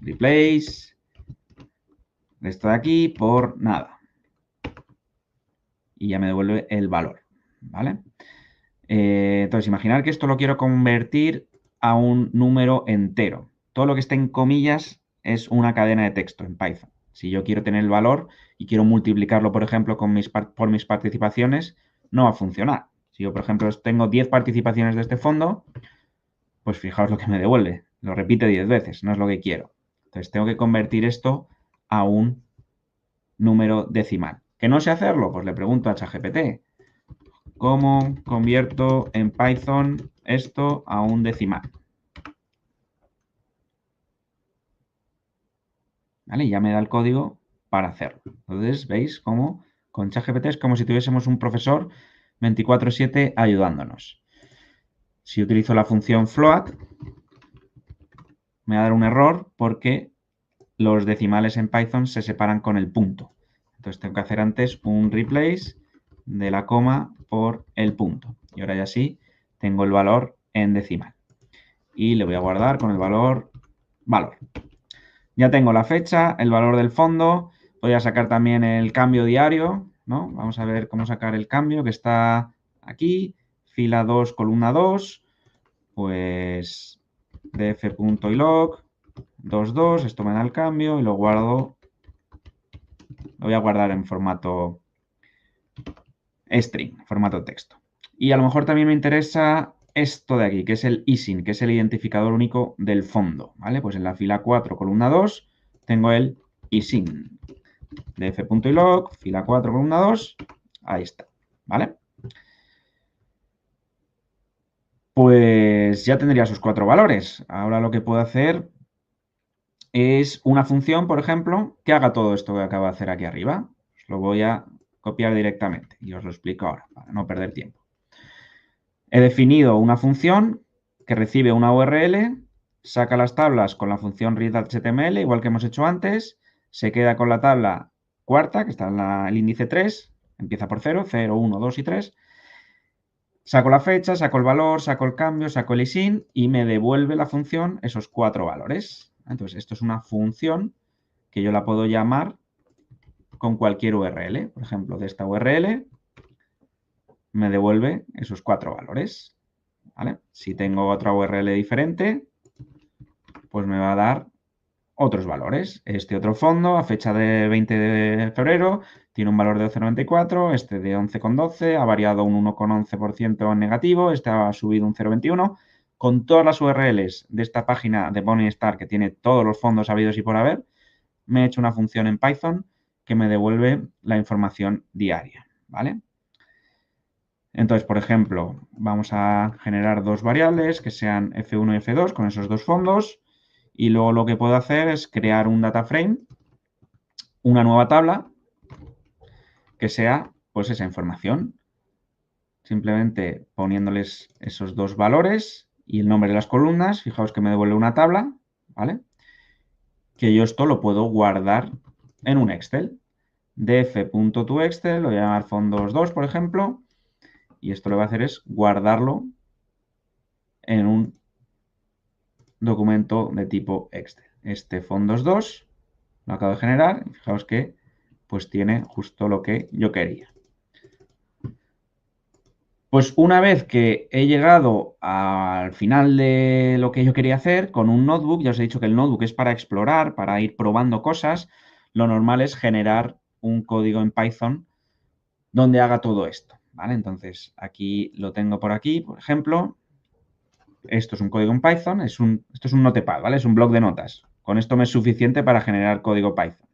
Replace de esto de aquí por nada. Y ya me devuelve el valor, ¿vale? Entonces, imaginar que esto lo quiero convertir a un número entero. Todo lo que esté en comillas es una cadena de texto en Python. Si yo quiero tener el valor y quiero multiplicarlo, por ejemplo, por mis participaciones, no va a funcionar. Si yo, por ejemplo, tengo 10 participaciones de este fondo, pues fijaos lo que me devuelve. Lo repite 10 veces, no es lo que quiero. Entonces tengo que convertir esto a un número decimal. ¿Que no sé hacerlo? Pues le pregunto a ChatGPT. ¿Cómo convierto en Python esto a un decimal? ¿Vale? Ya me da el código para hacerlo. Entonces, ¿veis cómo con ChatGPT es como si tuviésemos un profesor 24/7 ayudándonos? Si utilizo la función float, me va a dar un error porque los decimales en Python se separan con el punto. Entonces tengo que hacer antes un replace de la coma por el punto. Y ahora ya sí, tengo el valor en decimal. Y le voy a guardar con el valor. Ya tengo la fecha, el valor del fondo. Voy a sacar también el cambio diario, ¿no? Vamos a ver cómo sacar el cambio que está aquí. Fila 2, columna 2. Pues df.iloc 22, esto me da el cambio y lo guardo Lo voy a guardar en formato string, formato texto. Y a lo mejor también me interesa esto de aquí, que es el ISIN, que es el identificador único del fondo, ¿vale? Pues en la fila 4, columna 2, tengo el ISIN de f.ilog, fila 4, columna 2, ahí está, ¿vale? Pues ya tendría sus 4 valores. Ahora lo que puedo hacer es una función, por ejemplo, que haga todo esto que acabo de hacer aquí arriba. Os lo voy a copiar directamente y os lo explico ahora, para no perder tiempo. He definido una función que recibe una URL, saca las tablas con la función readHTML, igual que hemos hecho antes, se queda con la tabla cuarta, que está en el índice 3, empieza por 0, 0, 1, 2 y 3. Saco la fecha, saco el valor, saco el cambio, saco el ISIN y me devuelve la función esos 4 valores. Entonces, esto es una función que yo la puedo llamar con cualquier URL. Por ejemplo, de esta URL me devuelve esos 4 valores. ¿Vale? Si tengo otra URL diferente, pues me va a dar otros valores. Este otro fondo, a fecha de 20 de febrero, tiene un valor de 12,94, este de 11,12, ha variado un 1,11% en negativo, este ha subido un 0,21. Con todas las URLs de esta página de Morningstar, que tiene todos los fondos habidos y por haber, me he hecho una función en Python que me devuelve la información diaria, ¿vale? Entonces, por ejemplo, vamos a generar dos variables que sean F1 y F2 con esos dos fondos. Y luego lo que puedo hacer es crear un data frame, una nueva tabla, que sea pues esa información. Simplemente poniéndoles esos dos valores y el nombre de las columnas. Fijaos que me devuelve una tabla, ¿vale? Que yo esto lo puedo guardar en un Excel. df.toExcel, lo voy a llamar fondos 2, por ejemplo. Y esto lo que voy a hacer es guardarlo en un documento de tipo Excel. Este fondos 2 lo acabo de generar y fijaos que pues tiene justo lo que yo quería. Pues una vez que he llegado al final de lo que yo quería hacer con un notebook, ya os he dicho que el notebook es para explorar, para ir probando cosas, lo normal es generar un código en Python donde haga todo esto, ¿vale? Entonces aquí lo tengo por aquí, por ejemplo. Esto es un código en Python, esto es un notepad, ¿vale? Es un bloc de notas. Con esto me es suficiente para generar código Python.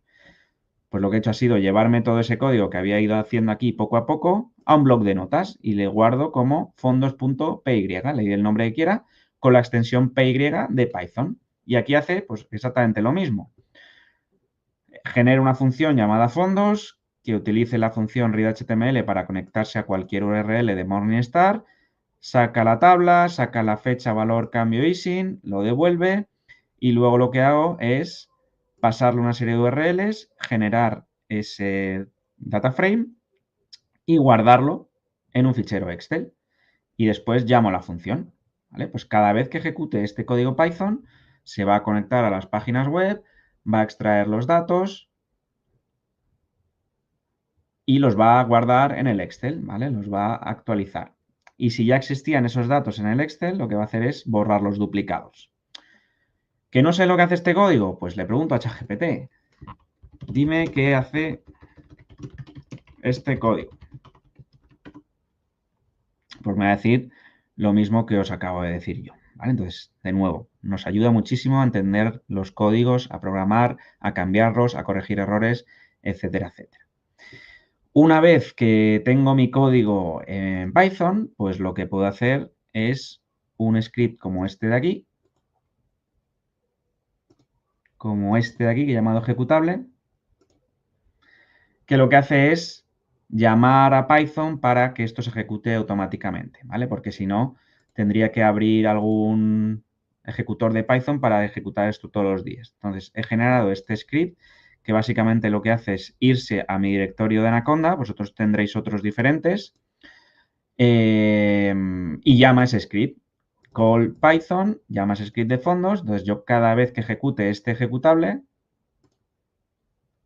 Pues lo que he hecho ha sido llevarme todo ese código que había ido haciendo aquí poco a poco a un bloc de notas y le guardo como fondos.py, le doy el nombre que quiera, con la extensión py de Python. Y aquí hace pues exactamente lo mismo. Genera una función llamada fondos que utilice la función readHTML para conectarse a cualquier URL de Morningstar, saca la tabla, saca la fecha, valor, cambio, ISIN, lo devuelve y luego lo que hago es pasarle una serie de URLs, generar ese data frame y guardarlo en un fichero Excel. Y después llamo a la función. ¿Vale? Pues cada vez que ejecute este código Python, se va a conectar a las páginas web, va a extraer los datos y los va a guardar en el Excel, ¿vale? Los va a actualizar. Y si ya existían esos datos en el Excel, lo que va a hacer es borrar los duplicados. ¿Que no sé lo que hace este código? Pues le pregunto a ChatGPT. Dime qué hace este código. Pues me va a decir lo mismo que os acabo de decir yo. ¿Vale? Entonces, de nuevo, nos ayuda muchísimo a entender los códigos, a programar, a cambiarlos, a corregir errores, etcétera, etcétera. Una vez que tengo mi código en Python, pues lo que puedo hacer es un script como este de aquí, que he llamado ejecutable, que lo que hace es llamar a Python para que esto se ejecute automáticamente, ¿vale? Porque si no, tendría que abrir algún ejecutor de Python para ejecutar esto todos los días. Entonces, he generado este script que básicamente lo que hace es irse a mi directorio de Anaconda, vosotros tendréis otros diferentes, y llama ese script. Call Python, llama ese script de fondos, entonces yo cada vez que ejecute este ejecutable,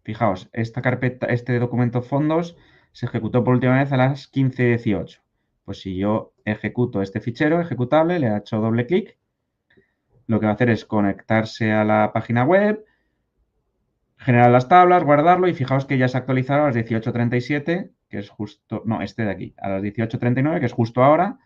fijaos, esta carpeta, este documento fondos se ejecutó por última vez a las 15:18. Pues si yo ejecuto este fichero ejecutable, le he hecho doble clic, lo que va a hacer es conectarse a la página web, generar las tablas, guardarlo y fijaos que ya se ha actualizado a las 18:37, que es justo, no, este de aquí, a las 18:39, que es justo ahora,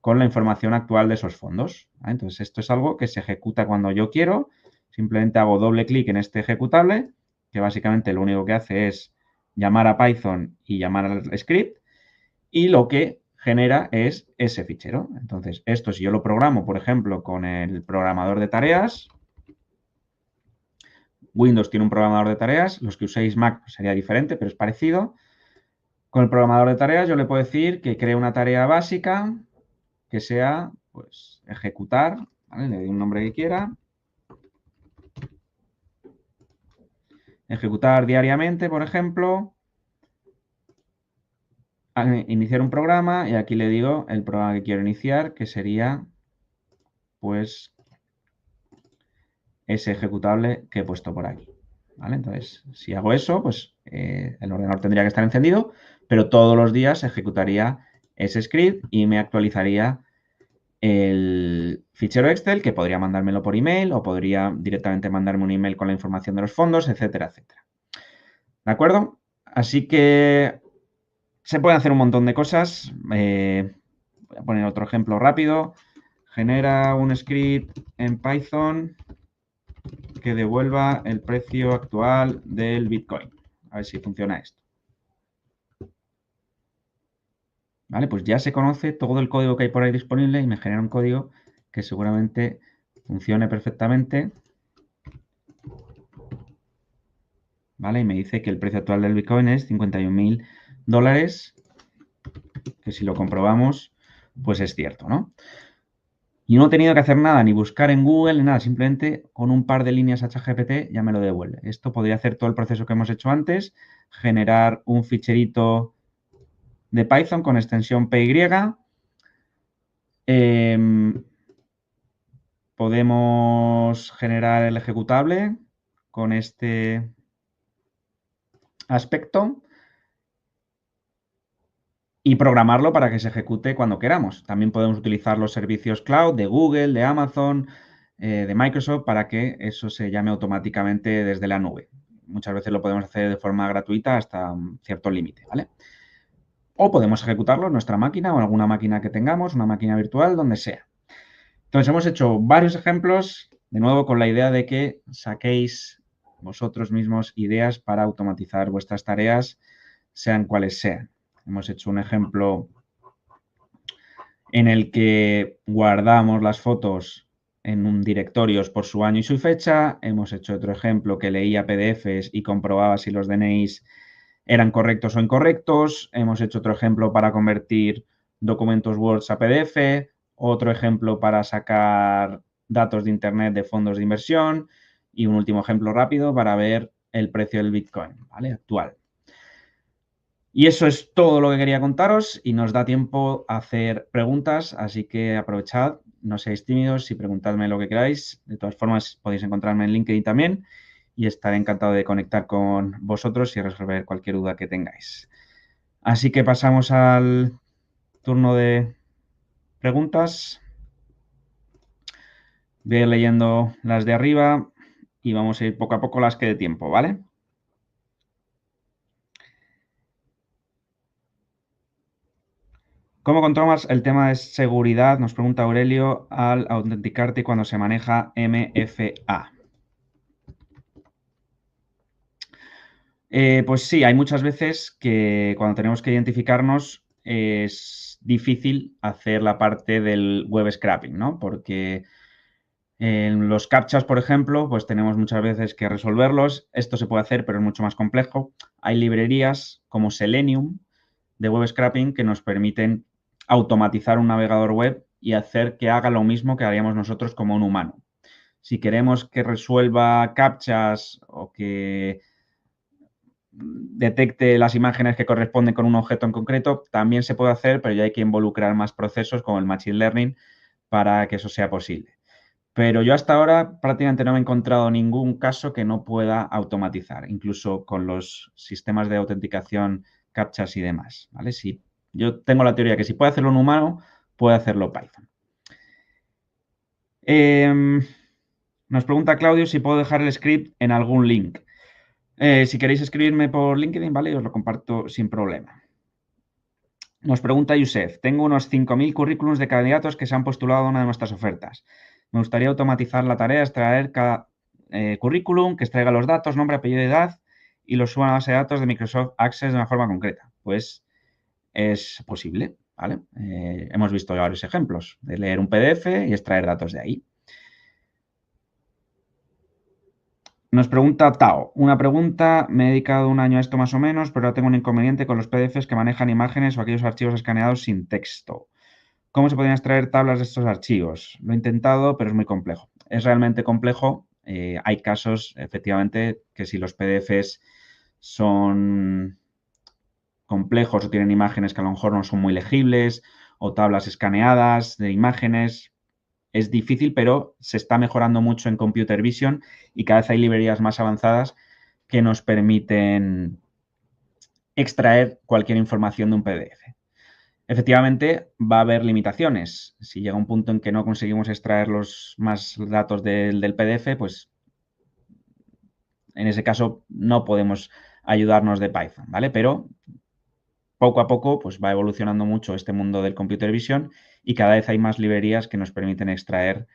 con la información actual de esos fondos. ¿Vale? Entonces, esto es algo que se ejecuta cuando yo quiero. Simplemente hago doble clic en este ejecutable, que básicamente lo único que hace es llamar a Python y llamar al script, y lo que genera es ese fichero. Entonces, esto si yo lo programo, por ejemplo, con el programador de tareas, Windows tiene un programador de tareas, los que uséis Mac sería diferente, pero es parecido. Con el programador de tareas yo le puedo decir que cree una tarea básica que sea, pues, ejecutar, ¿vale? Le doy un nombre que quiera. Ejecutar diariamente, por ejemplo. Iniciar un programa y aquí le digo el programa que quiero iniciar, que sería, pues, ese ejecutable que he puesto por aquí. ¿Vale? Entonces, si hago eso, pues el ordenador tendría que estar encendido, pero todos los días ejecutaría ese script y me actualizaría el fichero Excel, que podría mandármelo por email o podría directamente mandarme un email con la información de los fondos, etcétera, etcétera. ¿De acuerdo? Así que se pueden hacer un montón de cosas. Voy a poner otro ejemplo rápido. Genera un script en Python que devuelva el precio actual del Bitcoin. A ver si funciona esto. ¿Vale? Pues ya se conoce todo el código que hay por ahí disponible y me genera un código que seguramente funcione perfectamente. ¿Vale? Y me dice que el precio actual del Bitcoin es $51.000, que si lo comprobamos, pues es cierto, ¿no? Y no he tenido que hacer nada, ni buscar en Google, ni nada, simplemente con un par de líneas a ChatGPT ya me lo devuelve. Esto podría hacer todo el proceso que hemos hecho antes, generar un ficherito de Python con extensión PY. Podemos generar el ejecutable con este aspecto y programarlo para que se ejecute cuando queramos. También podemos utilizar los servicios cloud de Google, de Amazon, de Microsoft, para que eso se llame automáticamente desde la nube. Muchas veces lo podemos hacer de forma gratuita hasta un cierto límite, ¿vale? O podemos ejecutarlo en nuestra máquina o en alguna máquina que tengamos, una máquina virtual, donde sea. Entonces, hemos hecho varios ejemplos, de nuevo, con la idea de que saquéis vosotros mismos ideas para automatizar vuestras tareas, sean cuales sean. Hemos hecho un ejemplo en el que guardamos las fotos en un directorio por su año y su fecha. Hemos hecho otro ejemplo que leía PDFs y comprobaba si los DNIs eran correctos o incorrectos. Hemos hecho otro ejemplo para convertir documentos Word a PDF. Otro ejemplo para sacar datos de Internet de fondos de inversión. Y un último ejemplo rápido para ver el precio del Bitcoin, ¿vale? Actual. Y eso es todo lo que quería contaros y nos da tiempo a hacer preguntas, así que aprovechad, no seáis tímidos y preguntadme lo que queráis. De todas formas, podéis encontrarme en LinkedIn también y estaré encantado de conectar con vosotros y resolver cualquier duda que tengáis. Así que pasamos al turno de preguntas. Voy a ir leyendo las de arriba y vamos a ir poco a poco las que dé tiempo, ¿vale? ¿Cómo controlas el tema de seguridad? Nos pregunta Aurelio al autenticarte cuando se maneja MFA. Pues sí, hay muchas veces que cuando tenemos que identificarnos es difícil hacer la parte del web scraping, ¿no? Porque en los captchas, por ejemplo, pues tenemos muchas veces que resolverlos. Esto se puede hacer, pero es mucho más complejo. Hay librerías como Selenium de web scraping que nos permiten automatizar un navegador web y hacer que haga lo mismo que haríamos nosotros como un humano. Si queremos que resuelva captchas o que detecte las imágenes que corresponden con un objeto en concreto, también se puede hacer, pero ya hay que involucrar más procesos como el Machine Learning para que eso sea posible. Pero yo hasta ahora prácticamente no me he encontrado ningún caso que no pueda automatizar, incluso con los sistemas de autenticación, captchas y demás, ¿vale? Si yo tengo la teoría que si puede hacerlo un humano, puede hacerlo Python. Nos pregunta Claudio si puedo dejar el script en algún link. Si queréis escribirme por LinkedIn, ¿vale? Os lo comparto sin problema. Nos pregunta Yusef, tengo unos 5.000 currículums de candidatos que se han postulado a una de nuestras ofertas. Me gustaría automatizar la tarea de extraer cada currículum, que extraiga los datos, nombre, apellido y edad y los suba a la base de datos de Microsoft Access de una forma concreta. Pues es posible, ¿vale? Hemos visto ya varios ejemplos de leer un PDF y extraer datos de ahí. Nos pregunta Tao, una pregunta, me he dedicado un año a esto más o menos, pero ahora tengo un inconveniente con los PDFs que manejan imágenes o aquellos archivos escaneados sin texto. ¿Cómo se podrían extraer tablas de estos archivos? Lo he intentado, pero es muy complejo. Es realmente complejo. Hay casos, efectivamente, que si los PDFs son complejos o tienen imágenes que a lo mejor no son muy legibles o tablas escaneadas de imágenes, es difícil, pero se está mejorando mucho en Computer Vision y cada vez hay librerías más avanzadas que nos permiten extraer cualquier información de un PDF. Efectivamente, va a haber limitaciones. Si llega un punto en que no conseguimos extraer los más datos del PDF, pues en ese caso no podemos ayudarnos de Python, ¿vale? Pero poco a poco pues va evolucionando mucho este mundo del Computer Vision y cada vez hay más librerías que nos permiten extraer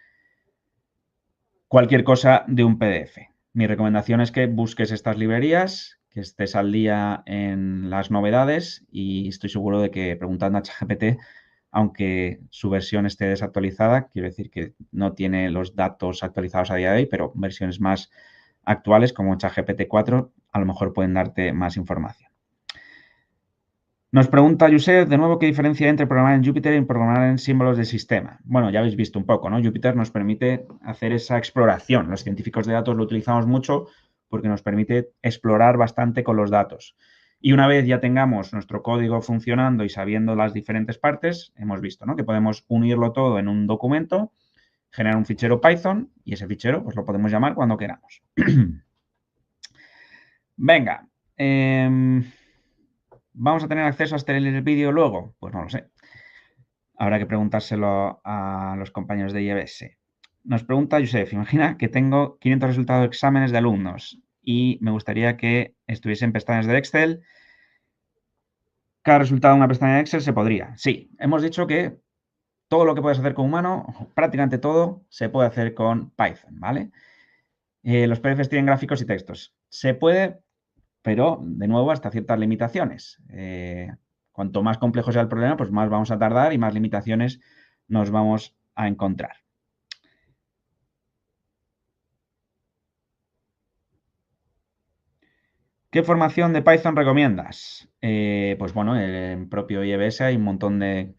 cualquier cosa de un PDF. Mi recomendación es que busques estas librerías, que estés al día en las novedades y estoy seguro de que preguntando a ChatGPT, aunque su versión esté desactualizada, quiero decir que no tiene los datos actualizados a día de hoy, pero versiones más actuales como ChatGPT 4 a lo mejor pueden darte más información. Nos pregunta Josep, de nuevo, ¿qué diferencia hay entre programar en Jupyter y programar en símbolos del sistema? Bueno, ya habéis visto un poco, ¿no? Jupyter nos permite hacer esa exploración. Los científicos de datos lo utilizamos mucho porque nos permite explorar bastante con los datos. Y una vez ya tengamos nuestro código funcionando y sabiendo las diferentes partes, hemos visto, ¿no? Que podemos unirlo todo en un documento, generar un fichero Python y ese fichero pues lo podemos llamar cuando queramos. Venga. ¿Vamos a tener acceso a este vídeo luego? Pues no lo sé. Habrá que preguntárselo a los compañeros de IEBS. Nos pregunta Josef, imagina que tengo 500 resultados de exámenes de alumnos y me gustaría que estuviesen pestañas de Excel. Cada resultado en una pestaña de Excel se podría. Sí, hemos dicho que todo lo que puedes hacer con humano, prácticamente todo, se puede hacer con Python, ¿vale? Los PDFs tienen gráficos y textos. Se puede, pero de nuevo hasta ciertas limitaciones. Cuanto más complejo sea el problema, pues más vamos a tardar y más limitaciones nos vamos a encontrar. ¿Qué formación de Python recomiendas? Pues bueno, en propio IEBS hay un montón de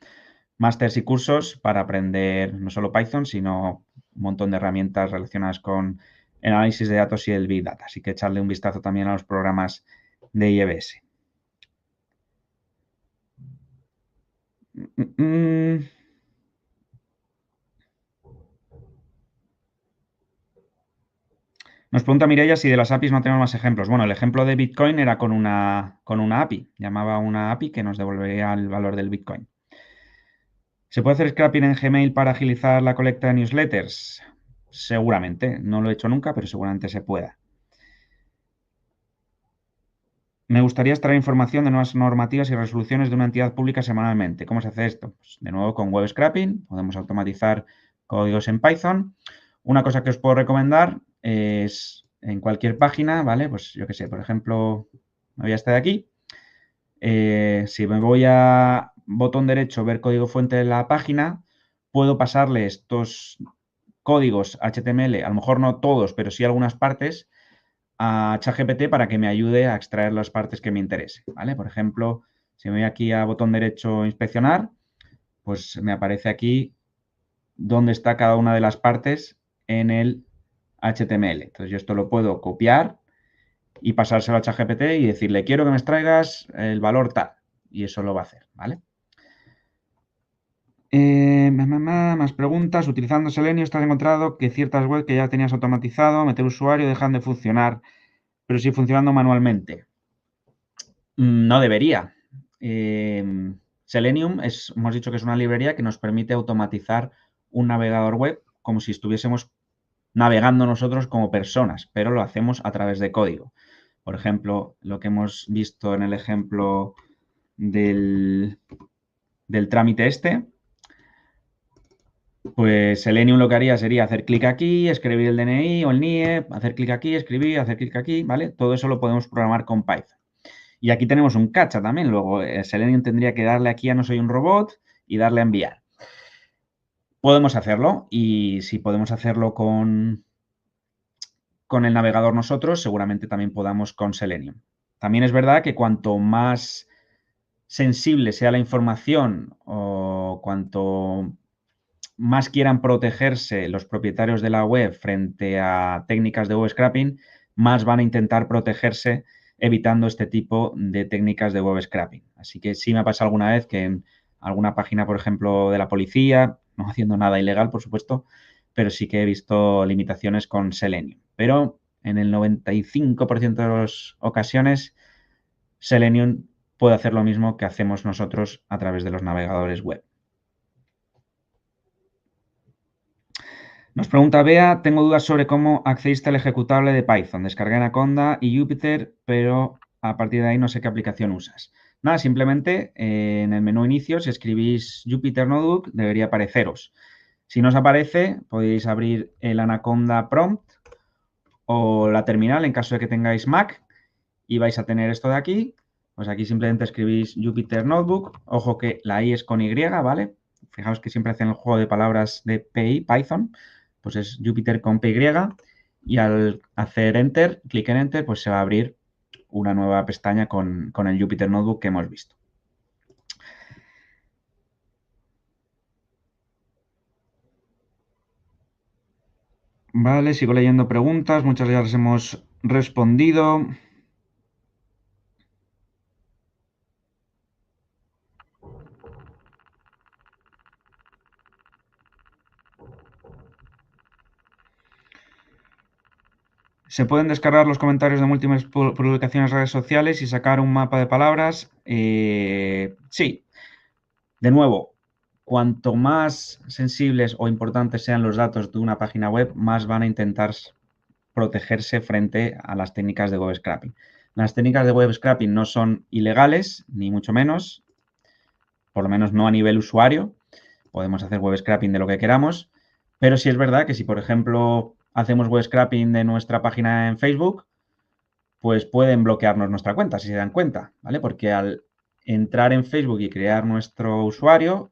másters y cursos para aprender no solo Python, sino un montón de herramientas relacionadas con el análisis de datos y el Big Data. Así que echarle un vistazo también a los programas de IEBS. Nos pregunta Mireia si de las APIs no tenemos más ejemplos. Bueno, el ejemplo de Bitcoin era con una API. Llamaba una API que nos devolvería el valor del Bitcoin. ¿Se puede hacer scrapping en Gmail para agilizar la colecta de newsletters? Seguramente. No lo he hecho nunca, pero seguramente se pueda. Me gustaría extraer información de nuevas normativas y resoluciones de una entidad pública semanalmente. ¿Cómo se hace esto? Pues de nuevo con web scrapping. Podemos automatizar códigos en Python. Una cosa que os puedo recomendar es en cualquier página, ¿vale? Pues yo qué sé, por ejemplo, me voy a esta de aquí. Si me voy a botón derecho, ver código fuente de la página, puedo pasarle estos códigos HTML, a lo mejor no todos, pero sí algunas partes, a ChatGPT para que me ayude a extraer las partes que me interesen, ¿vale? Por ejemplo, si me voy aquí a botón derecho inspeccionar, pues me aparece aquí dónde está cada una de las partes en el HTML. Entonces yo esto lo puedo copiar y pasárselo a ChatGPT y decirle, quiero que me extraigas el valor tal. Y eso lo va a hacer, ¿vale? Más preguntas. Utilizando Selenium, ¿estás encontrado que ciertas webs que ya tenías automatizado, meter usuario, dejan de funcionar, pero sí funcionando manualmente? No debería. Selenium hemos dicho que es una librería que nos permite automatizar un navegador web como si estuviésemos navegando nosotros como personas, pero lo hacemos a través de código. Por ejemplo, lo que hemos visto en el ejemplo del trámite este, pues Selenium lo que haría sería hacer clic aquí, escribir el DNI o el NIE, hacer clic aquí, escribir, hacer clic aquí, ¿vale? Todo eso lo podemos programar con Python. Y aquí tenemos un cacha también. Luego, Selenium tendría que darle aquí a no soy un robot y darle a enviar. Podemos hacerlo y si podemos hacerlo con el navegador nosotros, seguramente también podamos con Selenium. También es verdad que cuanto más sensible sea la información o cuanto más quieran protegerse los propietarios de la web frente a técnicas de web scraping, más van a intentar protegerse evitando este tipo de técnicas de web scraping. Así que sí me ha pasado alguna vez que en alguna página, por ejemplo, de la policía, no haciendo nada ilegal, por supuesto, pero sí que he visto limitaciones con Selenium. Pero en el 95% de las ocasiones, Selenium puede hacer lo mismo que hacemos nosotros a través de los navegadores web. Nos pregunta Bea, tengo dudas sobre cómo accediste al ejecutable de Python. Descargué Anaconda y Jupyter, pero a partir de ahí no sé qué aplicación usas. Nada, simplemente en el menú inicio, si escribís Jupyter Notebook, debería apareceros. Si no os aparece, podéis abrir el Anaconda Prompt o la terminal en caso de que tengáis Mac y vais a tener esto de aquí. Pues aquí simplemente escribís Jupyter Notebook. Ojo que la I es con Y, ¿vale? Fijaos que siempre hacen el juego de palabras de PI, Python. Pues es Jupyter con PY. Y al hacer Enter, clic en Enter, pues se va a abrir una nueva pestaña con el Jupyter Notebook que hemos visto. Vale, sigo leyendo preguntas. Muchas ya las hemos respondido. ¿Se pueden descargar los comentarios de múltiples publicaciones en redes sociales y sacar un mapa de palabras? Sí. De nuevo, cuanto más sensibles o importantes sean los datos de una página web, más van a intentar protegerse frente a las técnicas de web scraping. Las técnicas de web scraping no son ilegales, ni mucho menos, por lo menos no a nivel usuario. Podemos hacer web scraping de lo que queramos, pero sí es verdad que si, por ejemplo, hacemos web scraping de nuestra página en Facebook, pues pueden bloquearnos nuestra cuenta, si se dan cuenta, ¿vale? Porque al entrar en Facebook y crear nuestro usuario,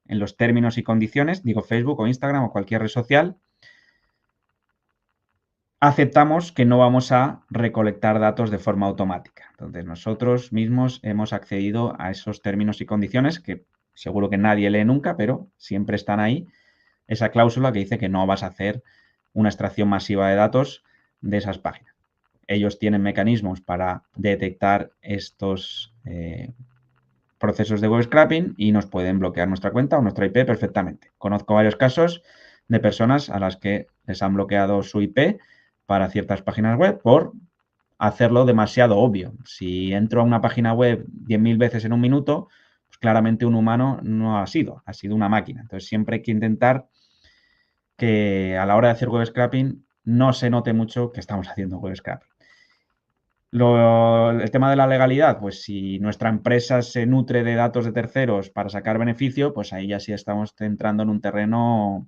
en los términos y condiciones, digo Facebook o Instagram o cualquier red social, aceptamos que no vamos a recolectar datos de forma automática. Entonces, nosotros mismos hemos accedido a esos términos y condiciones que seguro que nadie lee nunca, pero siempre están ahí, esa cláusula que dice que no vas a hacer una extracción masiva de datos de esas páginas. Ellos tienen mecanismos para detectar estos procesos de web scraping y nos pueden bloquear nuestra cuenta o nuestra IP perfectamente. Conozco varios casos de personas a las que les han bloqueado su IP para ciertas páginas web por hacerlo demasiado obvio. Si entro a una página web 10.000 veces en un minuto, pues claramente un humano no ha sido una máquina. Entonces siempre hay que intentar que a la hora de hacer web scraping no se note mucho que estamos haciendo web scraping. El tema de la legalidad, pues si nuestra empresa se nutre de datos de terceros para sacar beneficio, pues ahí ya sí estamos entrando en un terreno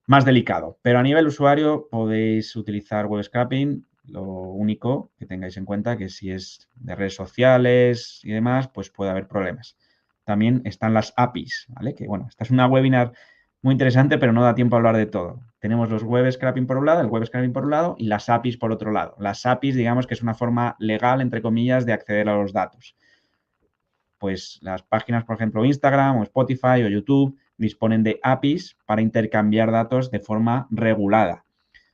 más delicado. Pero a nivel usuario podéis utilizar web scraping. Lo único que tengáis en cuenta que si es de redes sociales y demás, pues puede haber problemas. También están las APIs, ¿vale? Que bueno, esta es una webinar muy interesante, pero no da tiempo a hablar de todo. Tenemos los web scraping por un lado, el web scraping por un lado y las APIs por otro lado. Las APIs, digamos que es una forma legal, entre comillas, de acceder a los datos. Pues las páginas, por ejemplo, Instagram o Spotify o YouTube, disponen de APIs para intercambiar datos de forma regulada.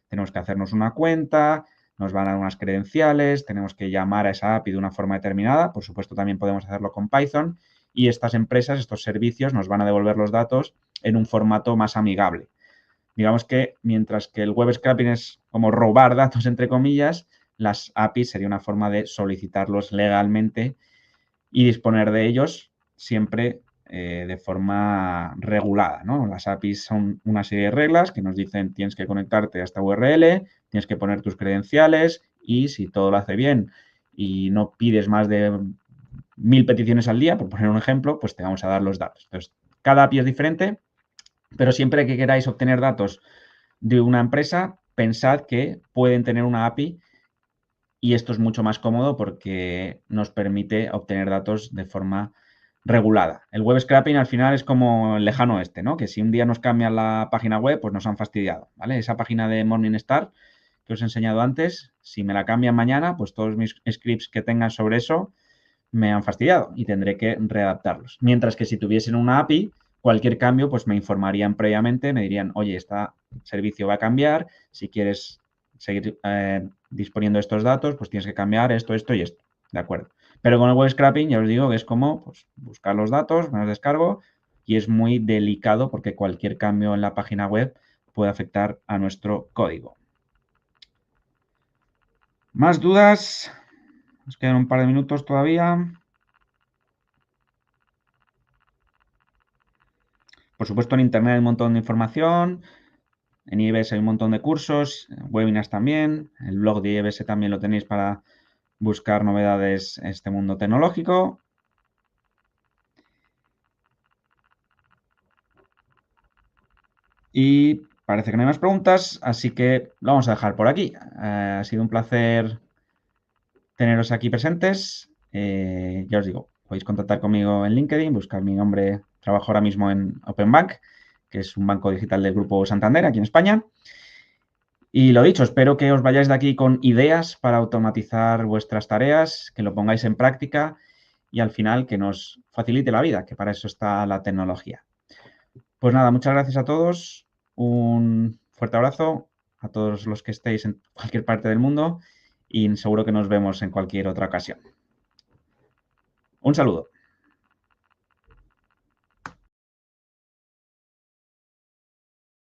Tenemos que hacernos una cuenta, nos van a dar unas credenciales, tenemos que llamar a esa API de una forma determinada. Por supuesto, también podemos hacerlo con Python y estas empresas, estos servicios, nos van a devolver los datos en un formato más amigable. Digamos que mientras que el web scraping es como robar datos, entre comillas, las APIs sería una forma de solicitarlos legalmente y disponer de ellos siempre de forma regulada, ¿no? Las APIs son una serie de reglas que nos dicen tienes que conectarte a esta URL, tienes que poner tus credenciales y si todo lo hace bien y no pides más de 1000 peticiones al día, por poner un ejemplo, pues te vamos a dar los datos. Entonces, cada API es diferente, pero siempre que queráis obtener datos de una empresa, pensad que pueden tener una API y esto es mucho más cómodo porque nos permite obtener datos de forma regulada. El web scraping al final es como el lejano oeste, ¿no? Que si un día nos cambian la página web, pues nos han fastidiado, ¿vale? Esa página de Morningstar que os he enseñado antes, si me la cambian mañana, pues todos mis scripts que tengan sobre eso me han fastidiado y tendré que readaptarlos. Mientras que si tuviesen una API, cualquier cambio, pues me informarían previamente, me dirían, oye, este servicio va a cambiar, si quieres seguir disponiendo de estos datos, pues tienes que cambiar esto, esto y esto, ¿de acuerdo? Pero con el web scraping ya os digo que es como pues, buscar los datos, me los descargo y es muy delicado porque cualquier cambio en la página web puede afectar a nuestro código. ¿Más dudas? Nos quedan un par de minutos todavía. Por supuesto, en Internet hay un montón de información. En IEBS hay un montón de cursos, webinars también. El blog de IEBS también lo tenéis para buscar novedades en este mundo tecnológico. Y parece que no hay más preguntas, así que lo vamos a dejar por aquí. Ha sido un placer teneros aquí presentes. Ya os digo, podéis contactar conmigo en LinkedIn, buscar mi nombre. Trabajo ahora mismo en Openbank, que es un banco digital del Grupo Santander aquí en España. Y lo dicho, espero que os vayáis de aquí con ideas para automatizar vuestras tareas, que lo pongáis en práctica y al final que nos facilite la vida, que para eso está la tecnología. Pues nada, muchas gracias a todos, un fuerte abrazo a todos los que estéis en cualquier parte del mundo y seguro que nos vemos en cualquier otra ocasión. Un saludo.